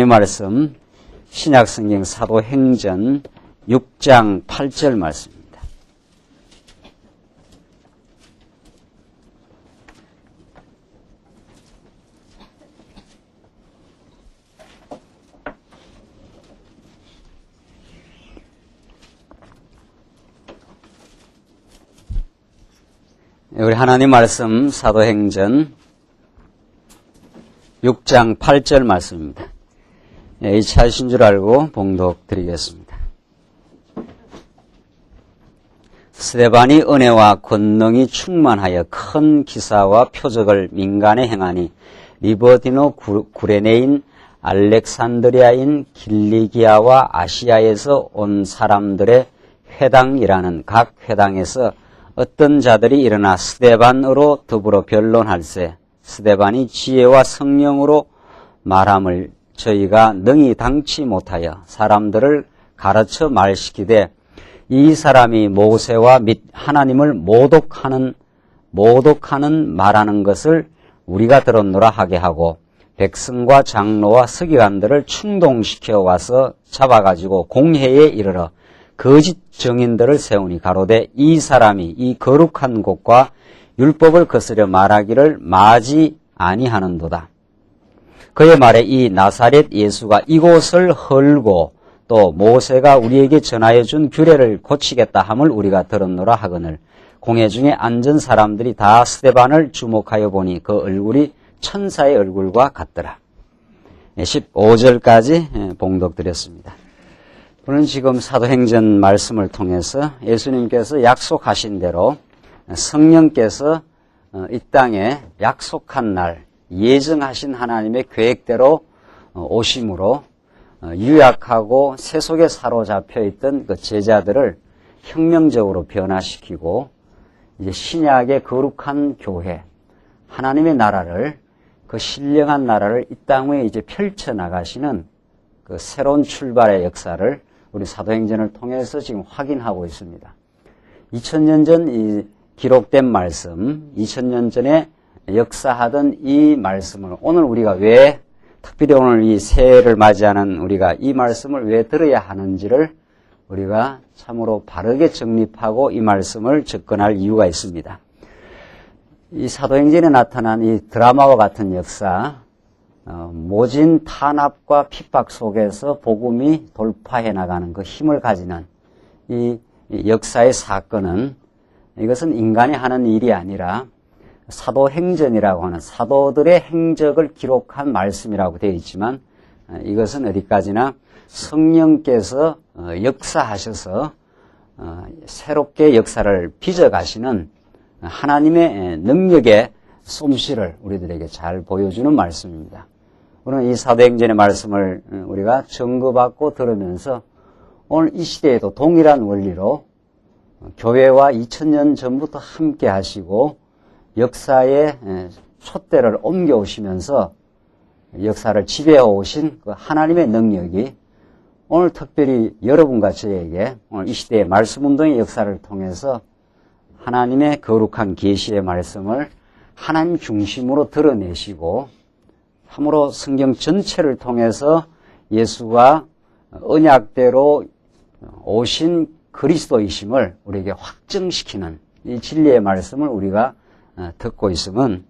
이 말씀 신약성경 사도행전 6장 8절 말씀입니다. 우리 하나님 말씀 사도행전 6장 8절 말씀입니다. 이 차이신 줄 알고 봉독 드리겠습니다. 스데반이 은혜와 권능이 충만하여 큰 기사와 표적을 민간에 행하니 리버디노 구레네인 알렉산드리아인 길리기아와 아시아에서 온 사람들의 회당이라는 각 회당에서 어떤 자들이 일어나 스데반으로 더불어 변론할세 스데반이 지혜와 성령으로 말함을 저희가 능히 당치 못하여 사람들을 가르쳐 말시키되 이 사람이 모세와 및 하나님을 모독하는 말하는 것을 우리가 들었노라 하게 하고 백성과 장로와 서기관들을 충동시켜 와서 잡아가지고 공회에 이르러 거짓 증인들을 세우니 가로되 이 사람이 이 거룩한 곳과 율법을 거스려 말하기를 마지 아니하는도다. 그의 말에 이 나사렛 예수가 이곳을 헐고 또 모세가 우리에게 전하여 준 규례를 고치겠다 함을 우리가 들었노라 하거늘 공회 중에 앉은 사람들이 다 스데반을 주목하여 보니 그 얼굴이 천사의 얼굴과 같더라. 15절까지 봉독드렸습니다. 우리는 지금 사도행전 말씀을 통해서 예수님께서 약속하신 대로 성령께서 이 땅에 약속한 날 예정하신 하나님의 계획대로 오심으로 유약하고 세속에 사로잡혀 있던 그 제자들을 혁명적으로 변화시키고 이제 신약의 거룩한 교회, 하나님의 나라를 그 신령한 나라를 이 땅 위에 이제 펼쳐 나가시는 그 새로운 출발의 역사를 우리 사도행전을 통해서 지금 확인하고 있습니다. 2000년 전 이 기록된 말씀, 2000년 전에 역사하던 이 말씀을 오늘 우리가 왜 특별히 오늘 이 새해를 맞이하는 우리가 이 말씀을 왜 들어야 하는지를 우리가 참으로 바르게 정립하고 이 말씀을 접근할 이유가 있습니다. 이 사도행전에 나타난 이 드라마와 같은 역사, 모진 탄압과 핍박 속에서 복음이 돌파해 나가는 그 힘을 가지는 이 역사의 사건은 이것은 인간이 하는 일이 아니라 사도행전이라고 하는 사도들의 행적을 기록한 말씀이라고 되어 있지만 이것은 어디까지나 성령께서 역사하셔서 새롭게 역사를 빚어가시는 하나님의 능력의 솜씨를 우리들에게 잘 보여주는 말씀입니다. 오늘 이 사도행전의 말씀을 우리가 점거받고 들으면서 오늘 이 시대에도 동일한 원리로 교회와 2000년 전부터 함께 하시고 역사의 촛대를 옮겨오시면서 역사를 지배해 오신 그 하나님의 능력이 오늘 특별히 여러분과 저에게 오늘 이 시대의 말씀운동의 역사를 통해서 하나님의 거룩한 계시의 말씀을 하나님 중심으로 드러내시고 참으로 성경 전체를 통해서 예수가 언약대로 오신 그리스도이심을 우리에게 확증시키는 이 진리의 말씀을 우리가 듣고 있으면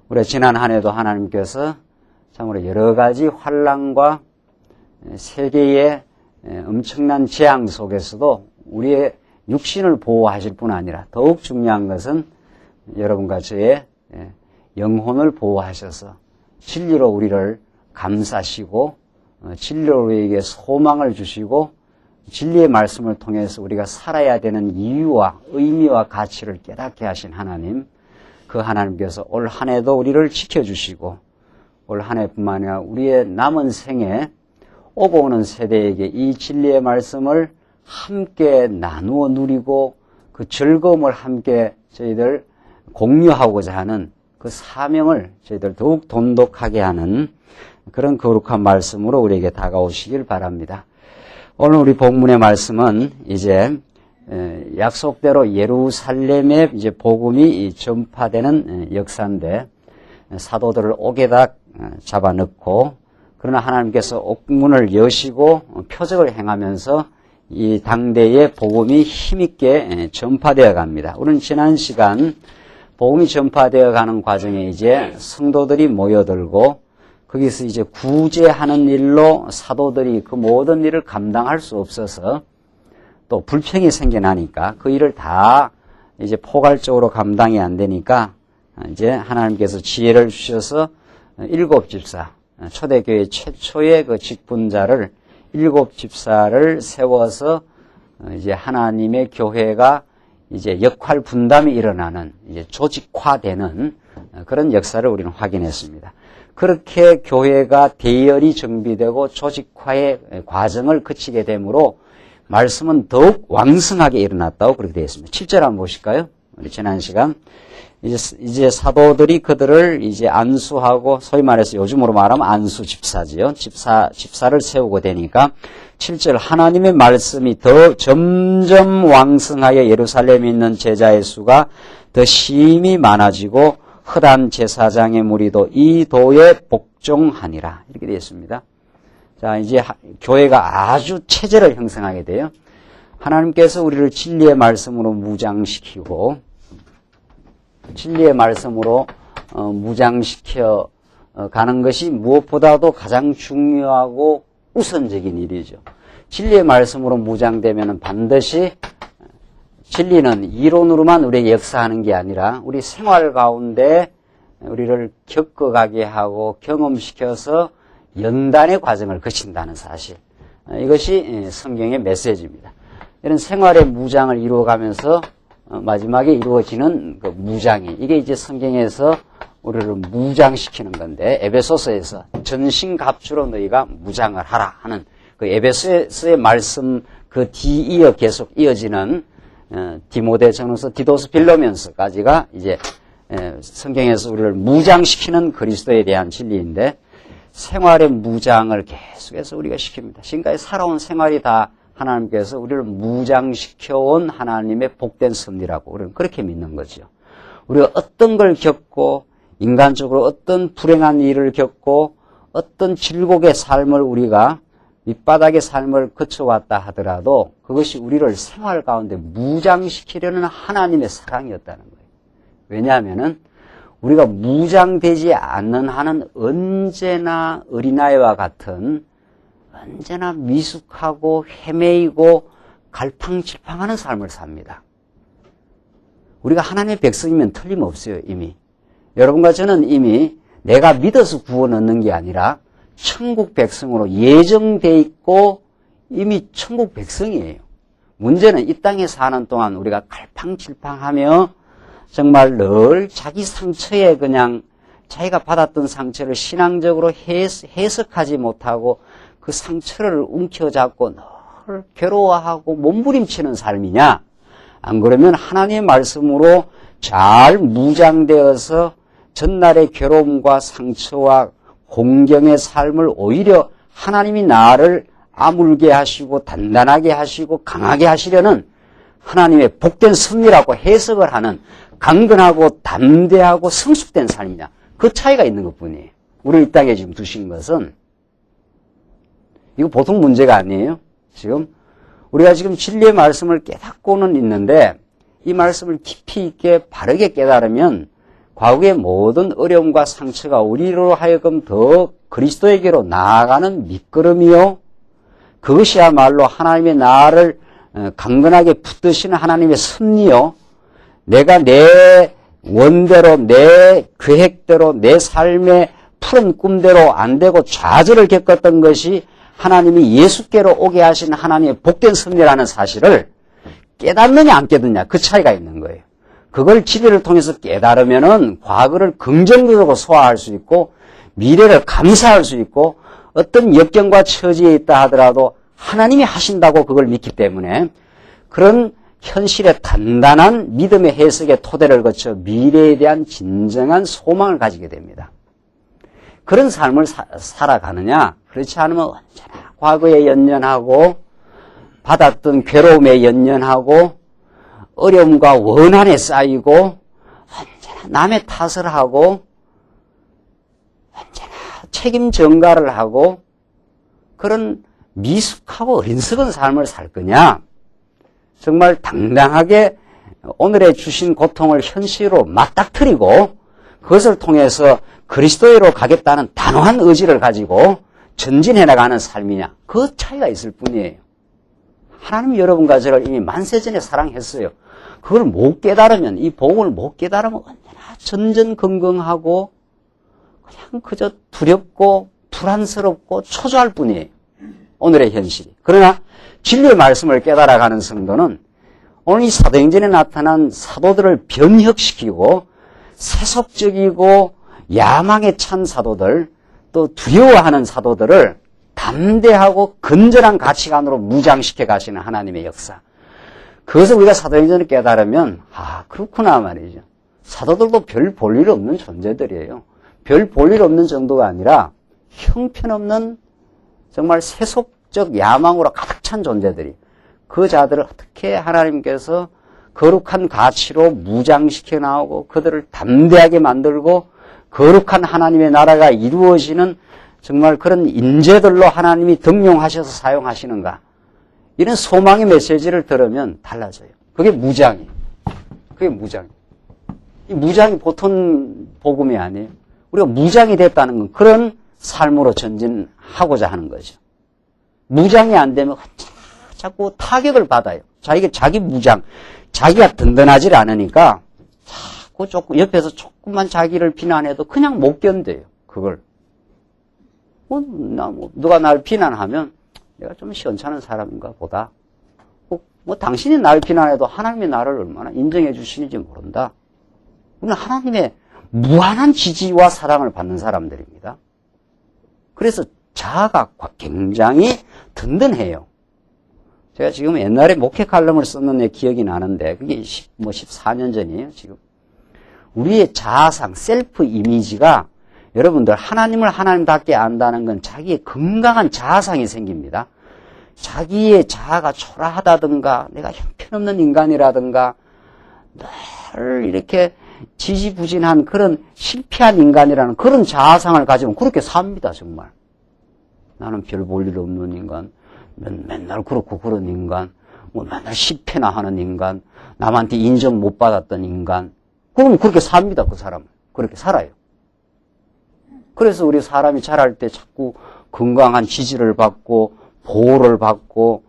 우리 지난 한 해도 하나님께서 참으로 여러 가지 환난과 세계의 엄청난 재앙 속에서도 우리의 육신을 보호하실 뿐 아니라 더욱 중요한 것은 여러분과 저의 영혼을 보호하셔서 진리로 우리를 감싸시고 진리로 우리에게 소망을 주시고 진리의 말씀을 통해서 우리가 살아야 되는 이유와 의미와 가치를 깨닫게 하신 하나님, 그 하나님께서 올 한 해도 우리를 지켜주시고 올 한 해뿐만 아니라 우리의 남은 생에 오고 오는 세대에게 이 진리의 말씀을 함께 나누어 누리고 그 즐거움을 함께 저희들 공유하고자 하는 그 사명을 저희들 더욱 돈독하게 하는 그런 거룩한 말씀으로 우리에게 다가오시길 바랍니다. 오늘 우리 본문의 말씀은 이제 약속대로 예루살렘에 이제 복음이 전파되는 역사인데 사도들을 옥에다 잡아넣고 그러나 하나님께서 옥문을 여시고 표적을 행하면서 이 당대의 복음이 힘있게 전파되어 갑니다. 우리는 지난 시간 복음이 전파되어 가는 과정에 이제 성도들이 모여들고 거기서 이제 구제하는 일로 사도들이 그 모든 일을 감당할 수 없어서 또 불평이 생겨나니까 그 일을 다 이제 포괄적으로 감당이 안 되니까 이제 하나님께서 지혜를 주셔서 7집사, 초대교회 최초의 그 직분자를 7집사를 세워서 이제 하나님의 교회가 이제 역할 분담이 일어나는 이제 조직화되는 그런 역사를 우리는 확인했습니다. 그렇게 교회가 대열이 정비되고 조직화의 과정을 거치게 되므로 말씀은 더욱 왕성하게 일어났다고 그렇게 되어 있습니다. 7절 한번 보실까요? 우리 지난 시간 이제 사도들이 그들을 이제 안수하고 소위 말해서 요즘으로 말하면 안수 집사지요. 집사를 세우고 되니까 7절 하나님의 말씀이 더 점점 왕성하여 예루살렘에 있는 제자의 수가 더 심히 많아지고 흑암 제사장의 무리도 이 도에 복종하니라. 이렇게 되어 있습니다. 자, 이제 교회가 아주 체제를 형성하게 돼요. 하나님께서 우리를 진리의 말씀으로 무장시키고 진리의 말씀으로 무장시켜 가는 것이 무엇보다도 가장 중요하고 우선적인 일이죠. 진리의 말씀으로 무장되면 반드시 진리는 이론으로만 우리에게 역사하는 게 아니라 우리 생활 가운데 우리를 겪어가게 하고 경험시켜서 연단의 과정을 거친다는 사실. 이것이 성경의 메시지입니다. 이런 생활의 무장을 이루어가면서 마지막에 이루어지는 그 무장이 이게 이제 성경에서 우리를 무장시키는 건데 에베소서에서 전신갑주로 너희가 무장을 하라 하는 그 에베소서의 말씀 그 뒤이어 계속 이어지는 디모데전서, 디도스, 빌로면서까지가 이제 성경에서 우리를 무장시키는 그리스도에 대한 진리인데 생활의 무장을 계속해서 우리가 시킵니다. 지금까지 살아온 생활이 다 하나님께서 우리를 무장시켜온 하나님의 복된 섭리라고 우리는 그렇게 믿는 거죠. 우리가 어떤 걸 겪고 인간적으로 어떤 불행한 일을 겪고 어떤 질곡의 삶을 우리가 밑바닥의 삶을 거쳐왔다 하더라도 그것이 우리를 생활 가운데 무장시키려는 하나님의 사랑이었다는 거예요. 왜냐하면은 우리가 무장되지 않는 한은 언제나 어린아이와 같은 언제나 미숙하고 헤매이고 갈팡질팡하는 삶을 삽니다. 우리가 하나님의 백성이면 틀림없어요, 이미. 여러분과 저는 이미 내가 믿어서 구원 얻는 게 아니라 천국 백성으로 예정돼 있고 이미 천국 백성이에요. 문제는 이 땅에 사는 동안 우리가 갈팡질팡하며 정말 늘 자기 상처에 그냥 자기가 받았던 상처를 신앙적으로 해석하지 못하고 그 상처를 움켜잡고 늘 괴로워하고 몸부림치는 삶이냐? 안 그러면 하나님의 말씀으로 잘 무장되어서 전날의 괴로움과 상처와 공경의 삶을 오히려 하나님이 나를 아물게 하시고 단단하게 하시고 강하게 하시려는 하나님의 복된 섭리라고 해석을 하는 강건하고 담대하고 성숙된 삶이냐. 그 차이가 있는 것뿐이에요. 우리 이 땅에 지금 두신 것은 이거 보통 문제가 아니에요. 지금 우리가 지금 진리의 말씀을 깨닫고는 있는데 이 말씀을 깊이 있게 바르게 깨달으면 과거의 모든 어려움과 상처가 우리로 하여금 더 그리스도에게로 나아가는 밑거름이요. 그것이야말로 하나님의 나를 강건하게 붙드시는 하나님의 섭리요. 내가 내 원대로 내 계획대로 내 삶의 푸른 꿈대로 안 되고 좌절을 겪었던 것이 하나님이 예수께로 오게 하신 하나님의 복된 섭리라는 사실을 깨닫느냐 안 깨닫느냐 그 차이가 있는 거예요. 그걸 진리를 통해서 깨달으면은 과거를 긍정적으로 소화할 수 있고 미래를 감사할 수 있고 어떤 역경과 처지에 있다 하더라도 하나님이 하신다고 그걸 믿기 때문에 그런 현실의 단단한 믿음의 해석의 토대를 거쳐 미래에 대한 진정한 소망을 가지게 됩니다. 그런 삶을 살아가느냐? 그렇지 않으면 언제나 과거에 연연하고 받았던 괴로움에 연연하고 어려움과 원한에 쌓이고 언제나 남의 탓을 하고 언제나 책임 전가를 하고 그런 미숙하고 어리석은 삶을 살 거냐? 정말 당당하게 오늘의 주신 고통을 현실로 맞닥뜨리고 그것을 통해서 그리스도로 가겠다는 단호한 의지를 가지고 전진해 나가는 삶이냐? 그 차이가 있을 뿐이에요. 하나님이 여러분과 저를 이미 만세전에 사랑했어요. 그걸 못 깨달으면, 이 복음을 못 깨달으면 언제나 전전긍긍하고 그냥 그저 두렵고 불안스럽고 초조할 뿐이에요. 오늘의 현실이. 그러나 진리의 말씀을 깨달아가는 성도는 오늘 이 사도행전에 나타난 사도들을 변혁시키고 세속적이고 야망에 찬 사도들, 또 두려워하는 사도들을 담대하고 건전한 가치관으로 무장시켜 가시는 하나님의 역사. 그것을 우리가 사도행전을 깨달으면 그렇구나 말이죠. 사도들도 별 볼일 없는 존재들이에요. 별 볼일 없는 정도가 아니라 형편없는 정말 세속적 야망으로 가득 찬 존재들이, 그 자들을 어떻게 하나님께서 거룩한 가치로 무장시켜 나오고 그들을 담대하게 만들고 거룩한 하나님의 나라가 이루어지는 정말 그런 인재들로 하나님이 등용하셔서 사용하시는가. 이런 소망의 메시지를 들으면 달라져요. 그게 무장이에요. 그게 무장이에요. 이 무장이 보통 복음이 아니에요. 우리가 무장이 됐다는 건 그런 삶으로 전진하고자 하는 거죠. 무장이 안 되면 자꾸 타격을 받아요. 자기 무장, 자기가 든든하지 않으니까 자꾸 조금 옆에서 조금만 자기를 비난해도 그냥 못 견뎌요. 그걸. 누가 날 비난하면 내가 좀 시원찮은 사람인가 보다. 당신이 날 비난해도 하나님이 나를 얼마나 인정해 주시는지 모른다. 우리는 하나님의 무한한 지지와 사랑을 받는 사람들입니다. 그래서 자아가 굉장히 든든해요. 제가 지금 옛날에 목회 칼럼을 썼는 내 기억이 나는데 그게 14년 전이에요, 지금. 우리의 자아상, 셀프 이미지가 여러분들 하나님을 하나님답게 안다는 건 자기의 건강한 자아상이 생깁니다. 자기의 자아가 초라하다든가 내가 형편없는 인간이라든가 늘 이렇게 지지부진한 그런 실패한 인간이라는 그런 자아상을 가지면 그렇게 삽니다, 정말. 나는 별 볼 일 없는 인간, 맨날 그렇고 그런 인간, 맨날 실패나 하는 인간, 남한테 인정 못 받았던 인간. 그럼 그렇게 삽니다, 그 사람은. 그렇게 살아요. 그래서 우리 사람이 자랄 때 자꾸 건강한 지지를 받고 보호를 받고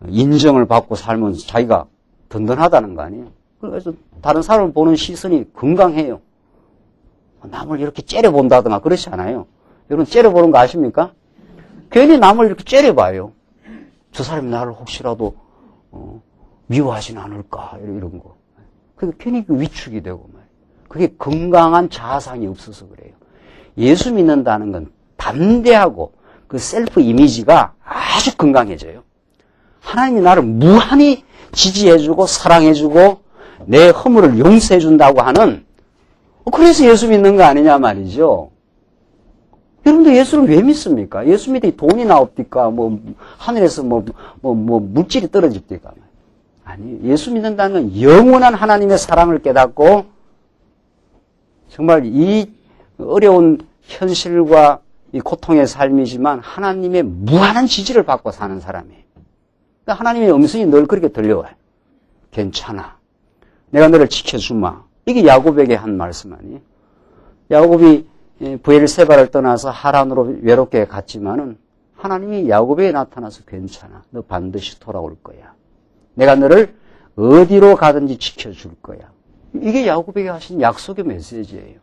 인정을 받고 살면 자기가 든든하다는 거 아니에요. 그래서 다른 사람을 보는 시선이 건강해요. 남을 이렇게 째려본다든가 그렇지 않아요. 여러분 째려보는 거 아십니까? 괜히 남을 이렇게 째려봐요. 저 사람이 나를 혹시라도 미워하진 않을까 이런 거. 그게 괜히 위축이 되고 말이에요. 그게 건강한 자아상이 없어서 그래요. 예수 믿는다는 건 담대하고 그 셀프 이미지가 아주 건강해져요. 하나님이 나를 무한히 지지해주고 사랑해주고 내 허물을 용서해준다고 하는, 그래서 예수 믿는 거 아니냐 말이죠. 여러분들 예수를 왜 믿습니까? 예수 믿으니 돈이 나옵니까? 하늘에서 물질이 떨어집니까? 아니, 예수 믿는다는 건 영원한 하나님의 사랑을 깨닫고 정말 이 어려운 현실과 이 고통의 삶이지만 하나님의 무한한 지지를 받고 사는 사람이에요. 그러니까 하나님의 음성이 늘 그렇게 들려와요. 괜찮아. 내가 너를 지켜주마. 이게 야곱에게 한 말씀 아니에요? 야곱이 브엘세바를 떠나서 하란으로 외롭게 갔지만은 하나님이 야곱에게 나타나서 괜찮아. 너 반드시 돌아올 거야. 내가 너를 어디로 가든지 지켜줄 거야. 이게 야곱에게 하신 약속의 메시지예요.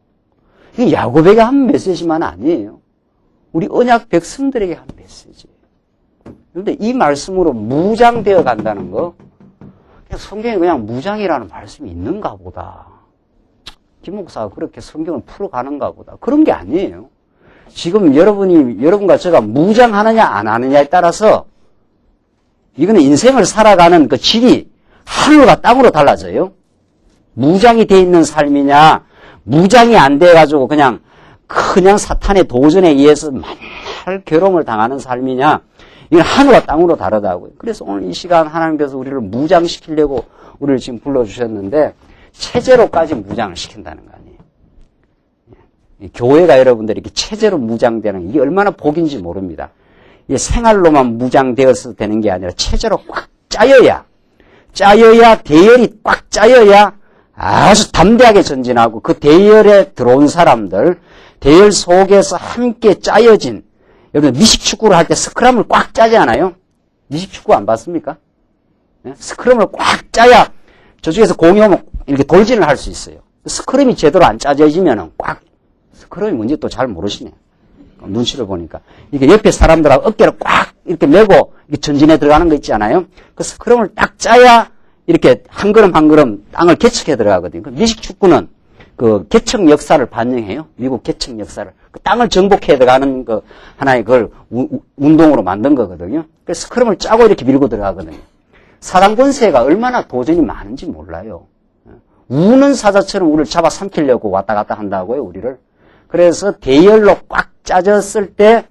이게 야곱에게 한 메시지만 아니에요. 우리 언약 백성들에게 한 메시지예요. 그런데 이 말씀으로 무장되어 간다는 거, 성경에 그냥 무장이라는 말씀이 있는가 보다. 김 목사가 그렇게 성경을 풀어가는가 보다. 그런 게 아니에요. 지금 여러분과 제가 무장하느냐 안 하느냐에 따라서 이거는 인생을 살아가는 그 질이 하늘과 땅으로 달라져요. 무장이 돼 있는 삶이냐, 무장이 안 돼가지고 그냥 사탄의 도전에 의해서 맨날 괴로움을 당하는 삶이냐, 이건 하늘과 땅으로 다르다고요. 그래서 오늘 이 시간 하나님께서 우리를 무장시키려고 우리를 지금 불러주셨는데, 체제로까지 무장을 시킨다는 거 아니에요. 교회가 여러분들이 이렇게 체제로 무장되는 이게 얼마나 복인지 모릅니다. 이게 생활로만 무장되어서 되는 게 아니라 체제로 꽉 짜여야 대열이 꽉 짜여야 아주 담대하게 전진하고 그 대열에 들어온 사람들, 대열 속에서 함께 짜여진, 여러분 미식축구를 할 때 스크럼을 꽉 짜지 않아요? 미식축구 안 봤습니까? 네? 스크럼을 꽉 짜야 저쪽에서 공이 오면 이렇게 돌진을 할 수 있어요. 스크럼이 제대로 안 짜져지면은 꽉, 스크럼이 뭔지 또 잘 모르시네. 눈치를 보니까. 이게 옆에 사람들하고 어깨를 꽉 이렇게 메고 이렇게 전진해 들어가는 거 있지 않아요? 그 스크럼을 딱 짜야 이렇게 한 걸음 한 걸음 땅을 개척해 들어가거든요. 미식축구는 그 개척 역사를 반영해요. 미국 개척 역사를. 그 땅을 정복해 들어가는 그 하나의 그걸 운동으로 만든 거거든요. 그래서 스크럼을 짜고 이렇게 밀고 들어가거든요. 사단 권세가 얼마나 도전이 많은지 몰라요. 우는 사자처럼 우리를 잡아 삼키려고 왔다 갔다 한다고요, 우리를. 그래서 대열로 꽉 짜졌을 때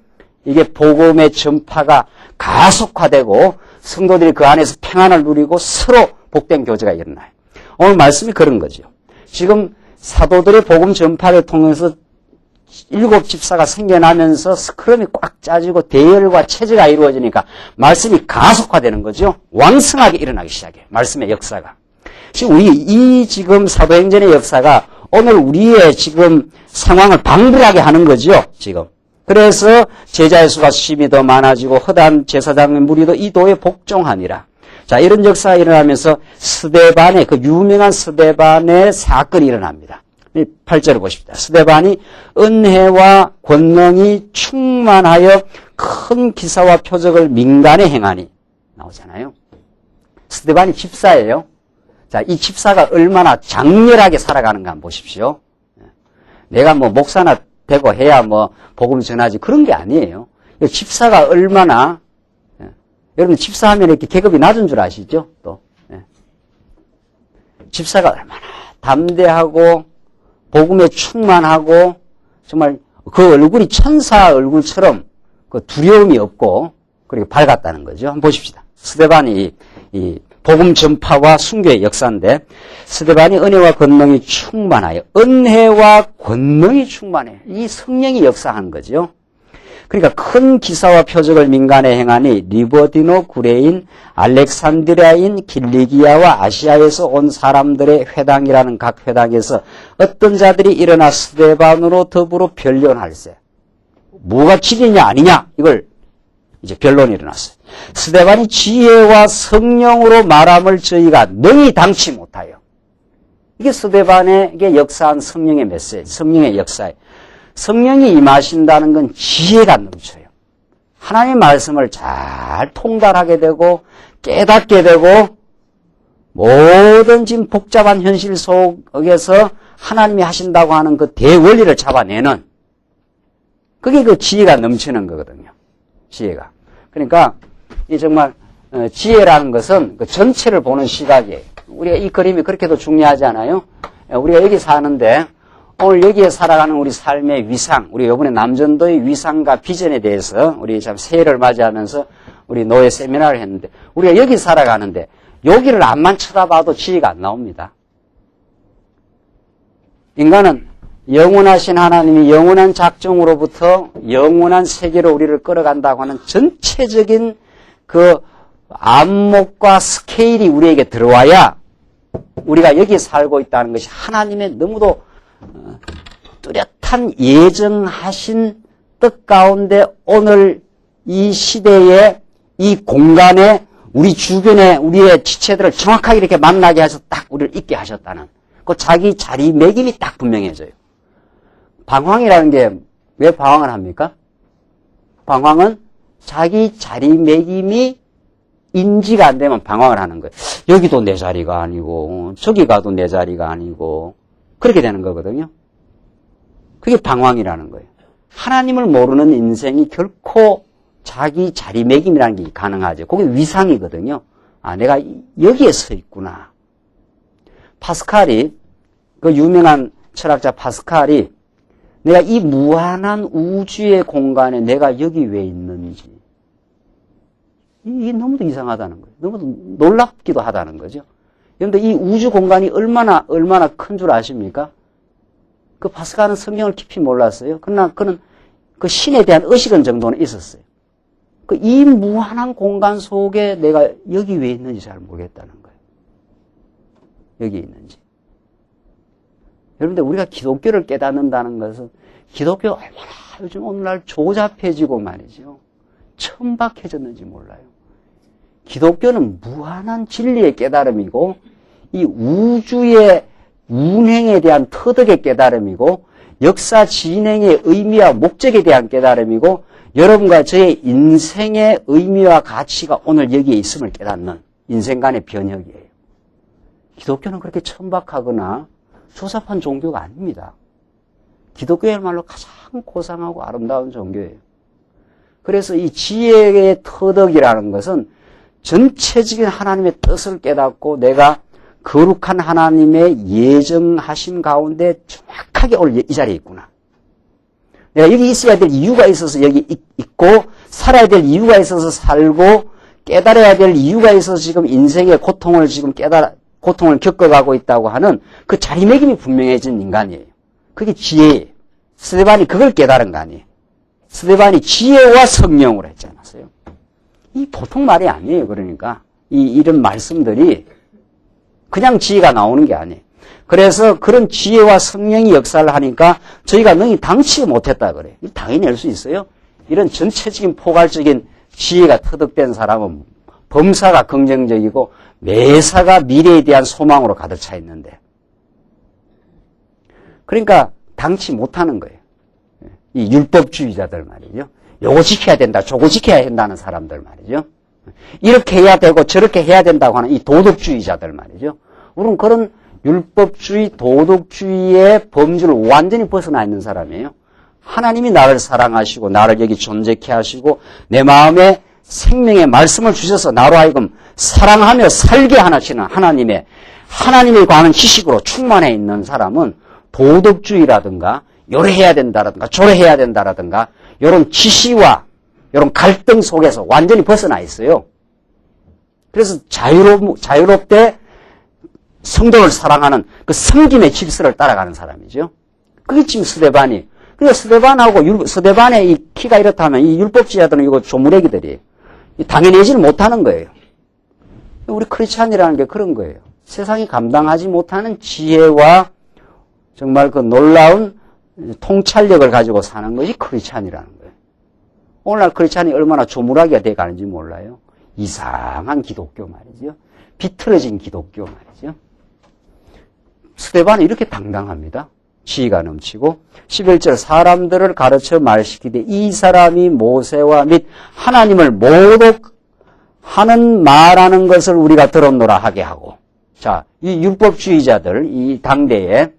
이게 복음의 전파가 가속화되고 성도들이 그 안에서 평안을 누리고 서로 복된 교제가 일어나요. 오늘 말씀이 그런 거죠. 지금 사도들의 복음 전파를 통해서 7 집사가 생겨나면서 스크럼이 꽉 짜지고 대열과 체제가 이루어지니까 말씀이 가속화되는 거죠. 왕성하게 일어나기 시작해요. 말씀의 역사가. 지금 지금 사도행전의 역사가 오늘 우리의 지금 상황을 방불하게 하는 거죠, 지금. 그래서 제자의 수가 심히 더 많아지고 허다한 제사장의 무리도 이 도에 복종하니라. 자, 이런 역사가 일어나면서 스데반의, 그 유명한 스데반의 사건이 일어납니다. 8절을 보십니다. 스데반이 은혜와 권능이 충만하여 큰 기사와 표적을 민간에 행하니. 나오잖아요. 스데반이 집사예요. 자, 이 집사가 얼마나 장렬하게 살아가는가 한번 보십시오. 내가 뭐 목사나 되고 해야 뭐 복음 전하지 그런 게 아니에요. 집사가 얼마나, 여러분 집사하면 이렇게 계급이 낮은 줄 아시죠? 또. 집사가 얼마나 담대하고 복음에 충만하고 정말 그 얼굴이 천사 얼굴처럼 그 두려움이 없고 그리고 밝았다는 거죠. 한번 보십시다. 스데반이 이 복음 전파와 순교의 역사인데 스데반이 은혜와 권능이 충만하여 은혜와 권능이 충만해. 이 성령이 역사하는 거죠. 그러니까 큰 기사와 표적을 민간에 행하니 리버디노 구레인 알렉산드리아인 길리기아와 아시아에서 온 사람들의 회당이라는 각 회당에서 어떤 자들이 일어나 스데반으로 더불어 변론할세. 뭐가 진리냐 아니냐 이걸 이제 변론이 일어났어요. 스데반이 지혜와 성령으로 말함을 저희가 능히 당치 못하여. 이게 스데반에게 역사한 성령의 메시지, 성령의 역사예요. 성령이 임하신다는 건 지혜가 넘쳐요. 하나님의 말씀을 잘 통달하게 되고 깨닫게 되고 모든 지금 복잡한 현실 속에서 하나님이 하신다고 하는 그 대원리를 잡아내는 그게 그 지혜가 넘치는 거거든요. 지혜가. 그러니까 이 정말 지혜라는 것은 그 전체를 보는 시각이에요. 우리가 이 그림이 그렇게도 중요하지 않아요? 우리가 여기 사는데 오늘 여기에 살아가는 우리 삶의 위상, 우리 이번에 남전도의 위상과 비전에 대해서 우리 참 새해를 맞이하면서 우리 노예 세미나를 했는데 우리가 여기 살아가는데 여기를 앞만 쳐다봐도 지혜가 안 나옵니다. 인간은 영원하신 하나님이 영원한 작정으로부터 영원한 세계로 우리를 끌어간다고 하는 전체적인 그 안목과 스케일이 우리에게 들어와야 우리가 여기에 살고 있다는 것이 하나님의 너무도 뚜렷한 예정하신 뜻 가운데 오늘 이 시대에 이 공간에 우리 주변에 우리의 지체들을 정확하게 이렇게 만나게 해서 딱 우리를 있게 하셨다는 그 자기 자리매김이 딱 분명해져요. 방황이라는 게 왜 방황을 합니까? 방황은 자기 자리매김이 인지가 안 되면 방황을 하는 거예요. 여기도 내 자리가 아니고 저기 가도 내 자리가 아니고 그렇게 되는 거거든요. 그게 방황이라는 거예요. 하나님을 모르는 인생이 결코 자기 자리매김이라는 게 가능하죠. 그게 위상이거든요. 아, 내가 여기에 서 있구나. 파스칼이, 그 유명한 철학자 파스칼이 내가 이 무한한 우주의 공간에 내가 여기 왜 있는지. 이게 너무도 이상하다는 거예요. 너무도 놀랍기도 하다는 거죠. 그런데 이 우주 공간이 얼마나 큰 줄 아십니까? 그 바스가는 성경을 깊이 몰랐어요. 그러나 그는 그 신에 대한 의식은 정도는 있었어요. 그 이 무한한 공간 속에 내가 여기 왜 있는지 잘 모르겠다는 거예요. 여기 있는지. 여러분들 우리가 기독교를 깨닫는다는 것은 기독교가 얼마나 요즘 오늘날 조잡해지고 말이죠. 천박해졌는지 몰라요. 기독교는 무한한 진리의 깨달음이고 이 우주의 운행에 대한 터득의 깨달음이고 역사 진행의 의미와 목적에 대한 깨달음이고 여러분과 저의 인생의 의미와 가치가 오늘 여기에 있음을 깨닫는 인생관의 변혁이에요. 기독교는 그렇게 천박하거나 조잡한 종교가 아닙니다. 기독교야말로 가장 고상하고 아름다운 종교예요. 그래서 이 지혜의 터득이라는 것은 전체적인 하나님의 뜻을 깨닫고 내가 거룩한 하나님의 예정하심 가운데 정확하게 오늘 이 자리에 있구나. 내가 여기 있어야 될 이유가 있어서 여기 있고 살아야 될 이유가 있어서 살고 깨달아야 될 이유가 있어서 지금 인생의 고통을 지금 고통을 겪어가고 있다고 하는 그 자리매김이 분명해진 인간이에요. 그게 지혜예요. 스데반이 그걸 깨달은 거 아니에요. 스데반이 지혜와 성령으로 했지 않았어요? 이 보통 말이 아니에요. 그러니까 이런 말씀들이 그냥 지혜가 나오는 게 아니에요. 그래서 그런 지혜와 성령이 역사를 하니까 저희가 능히 당치 못했다 그래요. 당연히 할 수 있어요. 이런 전체적인 포괄적인 지혜가 터득된 사람은 범사가 긍정적이고 매사가 미래에 대한 소망으로 가득 차 있는데 그러니까 당치 못하는 거예요. 이 율법주의자들 말이죠. 요거 지켜야 된다, 저거 지켜야 된다는 사람들 말이죠. 이렇게 해야 되고 저렇게 해야 된다고 하는 이 도덕주의자들 말이죠. 우리는 그런 율법주의, 도덕주의의 범주를 완전히 벗어나 있는 사람이에요. 하나님이 나를 사랑하시고 나를 여기 존재케 하시고 내 마음에 생명의 말씀을 주셔서 나로 하여금 사랑하며 살게 하시는 하나님에 관한 지식으로 충만해 있는 사람은 도덕주의라든가 요래 해야 된다라든가 저래 해야 된다라든가 이런 지시와 이런 갈등 속에서 완전히 벗어나 있어요. 그래서 자유롭게 성도를 사랑하는 그 섬김의 질서를 따라가는 사람이죠. 그게 지금 스데반이. 그러니까 스데반하고 스데반의 이 키가 이렇다면 이 율법주의자들은 이거 조무래기들이에요. 당연해지를 못하는 거예요. 우리 크리스찬이라는 게 그런 거예요. 세상이 감당하지 못하는 지혜와 정말 그 놀라운 통찰력을 가지고 사는 것이 크리스찬이라는 거예요. 오늘날 크리스찬이 얼마나 조물하게 돼가는지 몰라요. 이상한 기독교 말이죠. 비틀어진 기독교 말이죠. 스데반은 이렇게 당당합니다. 지혜가 넘치고 11절 사람들을 가르쳐 말시키되 이 사람이 모세와 및 하나님을 모독하는 말하는 것을 우리가 들었노라 하게 하고 자, 이 율법주의자들 이 당대에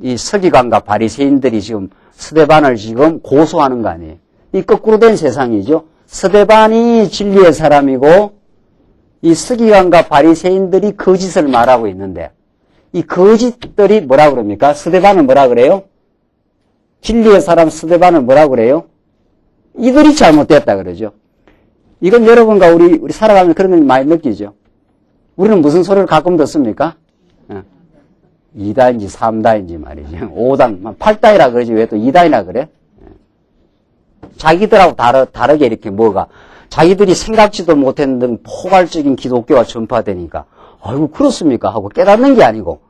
이 서기관과 바리새인들이 지금 스데반을 지금 고소하는 거 아니에요. 이 거꾸로 된 세상이죠. 스데반이 진리의 사람이고 이 서기관과 바리새인들이 거짓을 말하고 있는데 이 거짓들이 뭐라 그럽니까? 스데반을 뭐라 그래요? 진리의 사람 스데반을 뭐라 그래요? 이들이 잘못됐다 그러죠. 이건 여러분과 우리 살아가면 그런 걸 많이 느끼죠. 우리는 무슨 소리를 가끔 듣습니까? 2다인지 3다인지 말이죠. 5단, 8다이라 그러지 왜 또 2다이나 그래? 자기들하고 다르게 이렇게 자기들이 생각지도 못했는 포괄적인 기독교가 전파되니까 아이고 그렇습니까 하고 깨닫는 게 아니고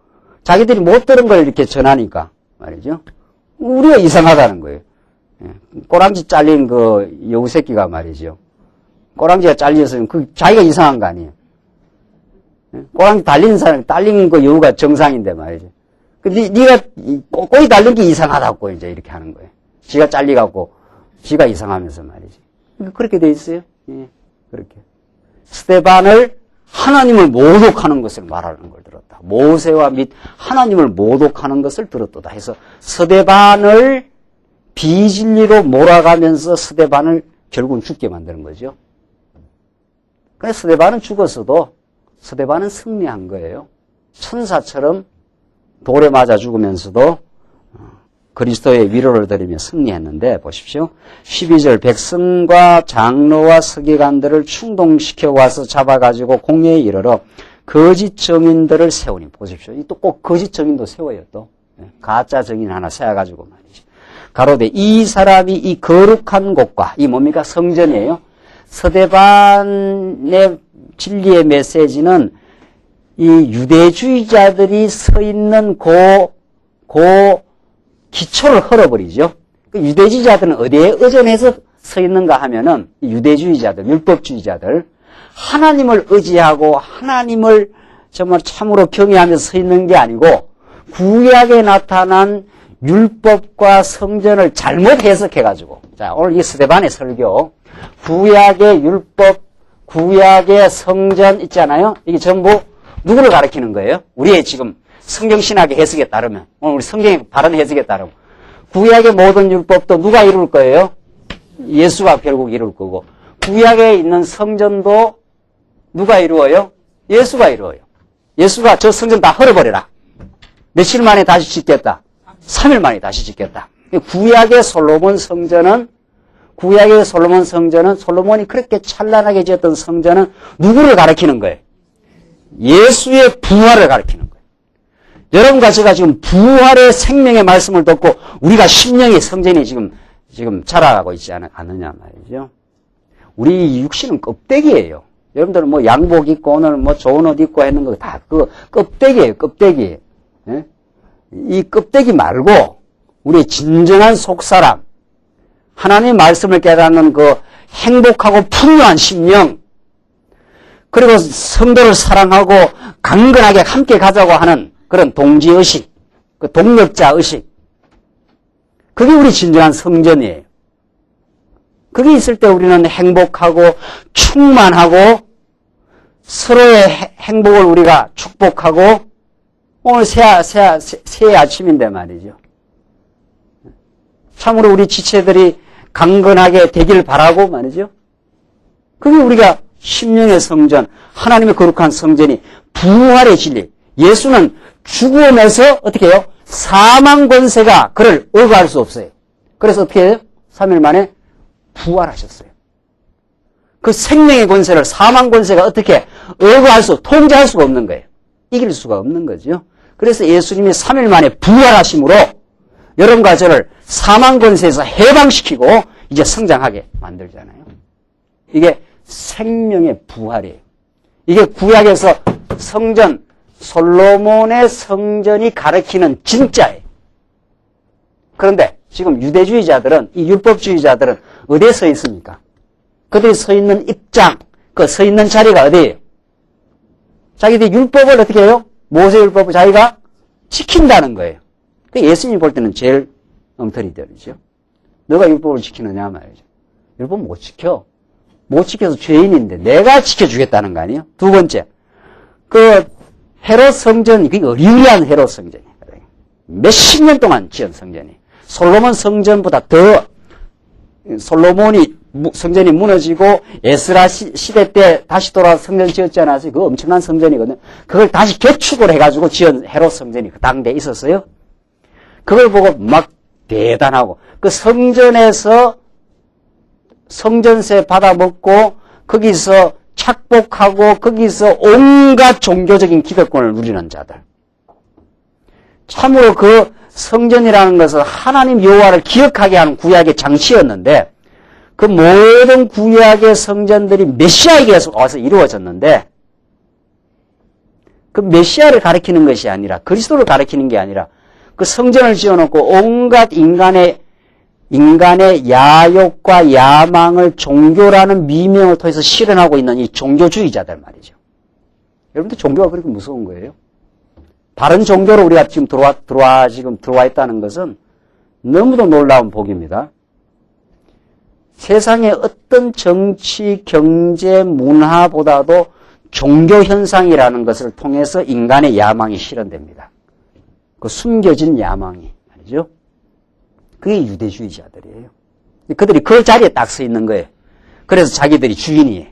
자기들이 못 들은 걸 이렇게 전하니까 말이죠. 우리가 이상하다는 거예요. 꼬랑지 잘린 그 여우 새끼가 말이죠. 꼬랑지가 잘렸으면 자기가 이상한 거 아니에요. 꼬랑지 달린 사람, 달린 그 여우가 정상인데 말이죠. 네가 꼬리 달린 게 이상하다고 이제 이렇게 하는 거예요. 지가 잘리갖고 지가 이상하면서 말이지. 그렇게 돼 있어요. 예, 그렇게. 스데반을 하나님을 모독하는 것을 말하는 걸 들었다. 모세와 및 하나님을 모독하는 것을 들었다 해서 스데반을 비진리로 몰아가면서 스데반을 결국은 죽게 만드는 거죠. 그래서 스데반은 죽었어도 스데반은 승리한 거예요. 천사처럼 돌에 맞아 죽으면서도 그리스도의 위로를 드리며 승리했는데 보십시오. 12절 백성과 장로와 서기관들을 충동시켜 와서 잡아가지고 공회에 이르러 거짓 증인들을 세우니 보십시오. 또 꼭 거짓 증인도 세워요. 또 가짜 증인 하나 세워가지고 말이죠. 가로되 이 사람이 이 거룩한 곳과 이 뭡니까? 성전이에요. 서대반의 진리의 메시지는 이 유대주의자들이 서 있는 그 기초를 헐어버리죠. 그 유대주의자들은 어디에 의존해서 서 있는가 하면은 유대주의자들, 율법주의자들, 하나님을 의지하고 하나님을 정말 참으로 경외하면서 서 있는 게 아니고 구약에 나타난 율법과 성전을 잘못 해석해가지고, 자, 오늘 이 스데반의 설교, 구약의 율법, 구약의 성전 있잖아요. 이게 전부 누구를 가리키는 거예요? 우리의 지금 성경신학의 해석에 따르면, 오늘 우리 성경의 바른 해석에 따르면, 구약의 모든 율법도 누가 이룰 거예요? 예수가 결국 이룰 거고, 구약에 있는 성전도 누가 이루어요? 예수가 이루어요. 예수가 저 성전 다 헐어버려라. 며칠 만에 다시 짓겠다. 3일 만에 다시 짓겠다. 구약의 솔로몬 성전은 솔로몬이 그렇게 찬란하게 지었던 성전은 누구를 가리키는 거예요? 예수의 부활을 가리키는 거예요. 여러분과 제가 지금 부활의 생명의 말씀을 듣고 우리가 심령의 성전이 지금 자라가고 있지 않느냐 말이죠. 우리 육신은 껍데기예요. 여러분들은 뭐 양복 입고 오늘 뭐 좋은 옷 입고 했는 거 다 그 껍데기예요, 껍데기. 예? 이 껍데기 말고 우리의 진정한 속사람, 하나님의 말씀을 깨닫는 그 행복하고 풍요한 심령, 그리고 성도를 사랑하고 강건하게 함께 가자고 하는 그런 동지의식, 그 동력자의식, 그게 우리 진정한 성전이에요. 그게 있을 때 우리는 행복하고 충만하고 서로의 행복을 우리가 축복하고, 오늘 새 아침인데 말이죠. 참으로 우리 지체들이 강건하게 되길 바라고 말이죠. 그게 우리가 심령의 성전, 하나님의 거룩한 성전이 부활의 진리. 예수는 죽음에서 어떻게 해요? 사망 권세가 그를 억압할 수 없어요. 그래서 어떻게 해요? 3일 만에 부활하셨어요. 그 생명의 권세를 사망 권세가 어떻게 통제할 수가 없는 거예요. 이길 수가 없는 거죠. 그래서 예수님이 3일 만에 부활하심으로 여러분과 저를 사망 권세에서 해방시키고 이제 성장하게 만들잖아요. 이게 생명의 부활이에요. 이게 구약에서 성전, 솔로몬의 성전이 가리키는 진짜예요. 그런데 지금 유대주의자들은, 이 율법주의자들은 어디에 서 있습니까? 그들이 서 있는 입장, 그 서 있는 자리가 어디예요? 자기들이 율법을 어떻게 해요? 모세율법을 자기가 지킨다는 거예요. 예수님이 볼 때는 제일 엉터리들이죠. 너가 율법을 지키느냐 말이죠. 율법 못 지켜. 못 지켜서 죄인인데 내가 지켜주겠다는 거 아니에요? 두 번째, 그 헤롯 성전, 그게 어리우리한 헤롯 성전이에요. 몇십 년 동안 지은 성전이. 솔로몬 성전보다 더, 솔로몬이 성전이 무너지고 에스라 시대 때 다시 돌아와서 성전 지었지 않았어요? 그거 엄청난 성전이거든요. 그걸 다시 개축을 해가지고 지은 헤롯 성전이 그 당대에 있었어요. 그걸 보고 막 대단하고, 그 성전에서 성전세 받아먹고 거기서 착복하고 거기서 온갖 종교적인 기득권을 누리는 자들. 참으로 그 성전이라는 것은 하나님 여호와를 기억하게 하는 구약의 장치였는데, 그 모든 구약의 성전들이 메시아에게 와서 이루어졌는데, 그 메시아를 가리키는 것이 아니라, 그리스도를 가리키는 게 아니라, 그 성전을 지어놓고 온갖 인간의 야욕과 야망을 종교라는 미명을 통해서 실현하고 있는 이 종교주의자들 말이죠. 여러분들 종교가 그렇게 무서운 거예요? 다른 종교로 우리가 지금 들어와 있다는 것은 너무도 놀라운 복입니다. 세상의 어떤 정치, 경제, 문화보다도 종교 현상이라는 것을 통해서 인간의 야망이 실현됩니다. 그 숨겨진 야망이 말이죠. 그게 유대주의자들이에요. 그들이 그 자리에 딱 서 있는 거예요. 그래서 자기들이 주인이에요.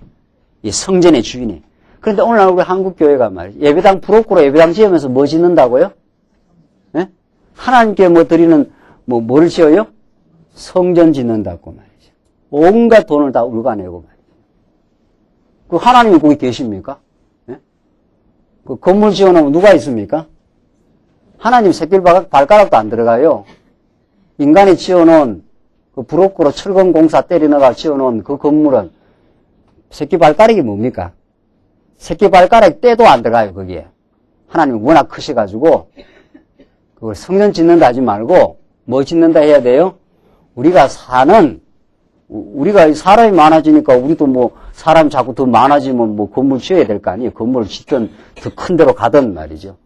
이 성전의 주인이에요. 그런데 오늘날 우리 한국교회가 말이죠. 예배당 부록으로 예배당 지으면서 뭐 짓는다고요? 네? 하나님께 뭐 드리는, 뭘 지어요? 성전 짓는다고 말이죠. 온갖 돈을 다 울가내고 말이죠. 그 하나님이 거기 계십니까? 네? 그 건물 지어놓으면 누가 있습니까? 하나님 새끼 발가락도 안 들어가요. 인간이 지어놓은 그 브로커로 철근 공사 때려넣어가 지어놓은 그 건물은 새끼 발가락이 뭡니까? 새끼 발가락 때도 안 들어가요, 거기에. 하나님이 워낙 크셔가지고, 그걸 성전 짓는다 하지 말고, 뭐 짓는다 해야 돼요? 우리가 사람이 많아지니까 우리도 뭐, 사람이 자꾸 더 많아지면 뭐 건물 지어야 될 거 아니에요? 건물을 짓든 더 큰 데로 가든 말이죠.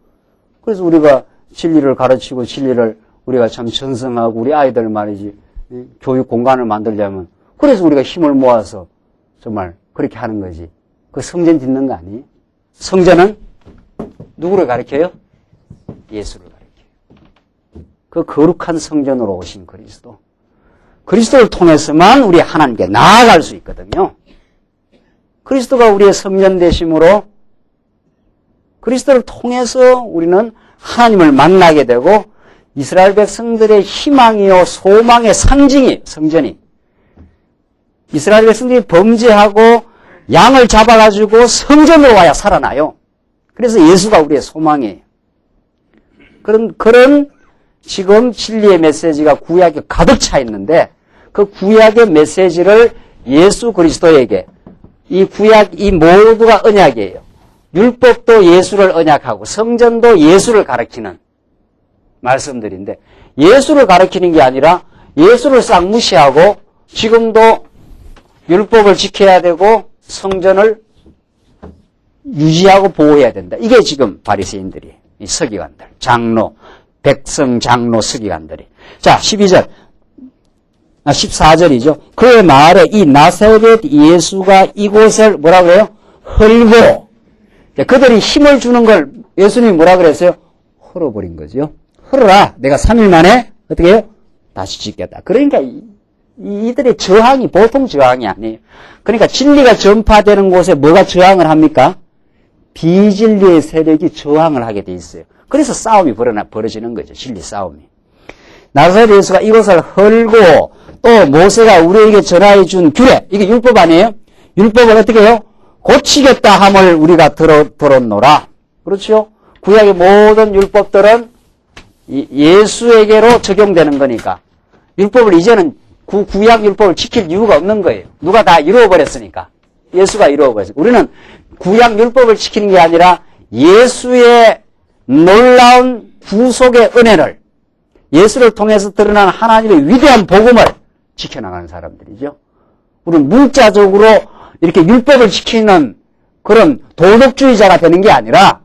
그래서 우리가 진리를 가르치고 진리를 우리가 참 전승하고 우리 아이들 말이지, 교육 공간을 만들려면, 그래서 우리가 힘을 모아서 정말 그렇게 하는 거지. 그 성전 짓는 거 아니에요? 성전은 누구를 가리켜요? 예수를 가리켜요. 그 거룩한 성전으로 오신 그리스도. 그리스도를 통해서만 우리 하나님께 나아갈 수 있거든요. 그리스도가 우리의 성전 되심으로 그리스도를 통해서 우리는 하나님을 만나게 되고 이스라엘 백성들의 희망이요 소망의 상징이 성전이 이스라엘 백성들이 범죄하고 양을 잡아가지고 성전으로 와야 살아나요. 그래서 예수가 우리의 소망이에요. 그런 지금 진리의 메시지가 구약에 가득 차 있는데 그 구약의 메시지를 예수 그리스도에게 이 구약 이 모두가 언약이에요. 율법도 예수를 언약하고 성전도 예수를 가리키는 말씀들인데 예수를 가리키는 게 아니라 예수를 싹 무시하고 지금도 율법을 지켜야 되고 성전을 유지하고 보호해야 된다. 이게 지금 바리새인들이 이 서기관들, 장로, 백성 장로 서기관들이. 자, 14절이죠. 그의 말에 이 나사렛 예수가 이곳을 뭐라고 해요? 헐고. 그들이 힘을 주는 걸 예수님이 뭐라 그랬어요? 헐어버린 거죠. 헐어라. 내가 3일 만에 어떻게 해요? 다시 짓겠다. 그러니까 이들의 저항이 보통 저항이 아니에요. 그러니까 진리가 전파되는 곳에 뭐가 저항을 합니까? 비진리의 세력이 저항을 하게 돼 있어요. 그래서 싸움이 벌어지는 거죠. 진리 싸움이. 나사렛 예수가 이것을 헐고 또 모세가 우리에게 전하여 준 규례, 이게 율법 아니에요? 율법을 어떻게 해요? 고치겠다 함을 우리가 들었노라. 그렇죠? 구약의 모든 율법들은 예수에게로 적용되는 거니까 율법을 이제는 구약 율법을 지킬 이유가 없는 거예요. 누가 다 이루어버렸으니까. 예수가 이루어버렸으니까. 우리는 구약 율법을 지키는 게 아니라 예수의 놀라운 구속의 은혜를 예수를 통해서 드러난 하나님의 위대한 복음을 지켜나가는 사람들이죠. 우리는 문자적으로 이렇게 율법을 지키는 그런 도덕주의자가 되는 게 아니라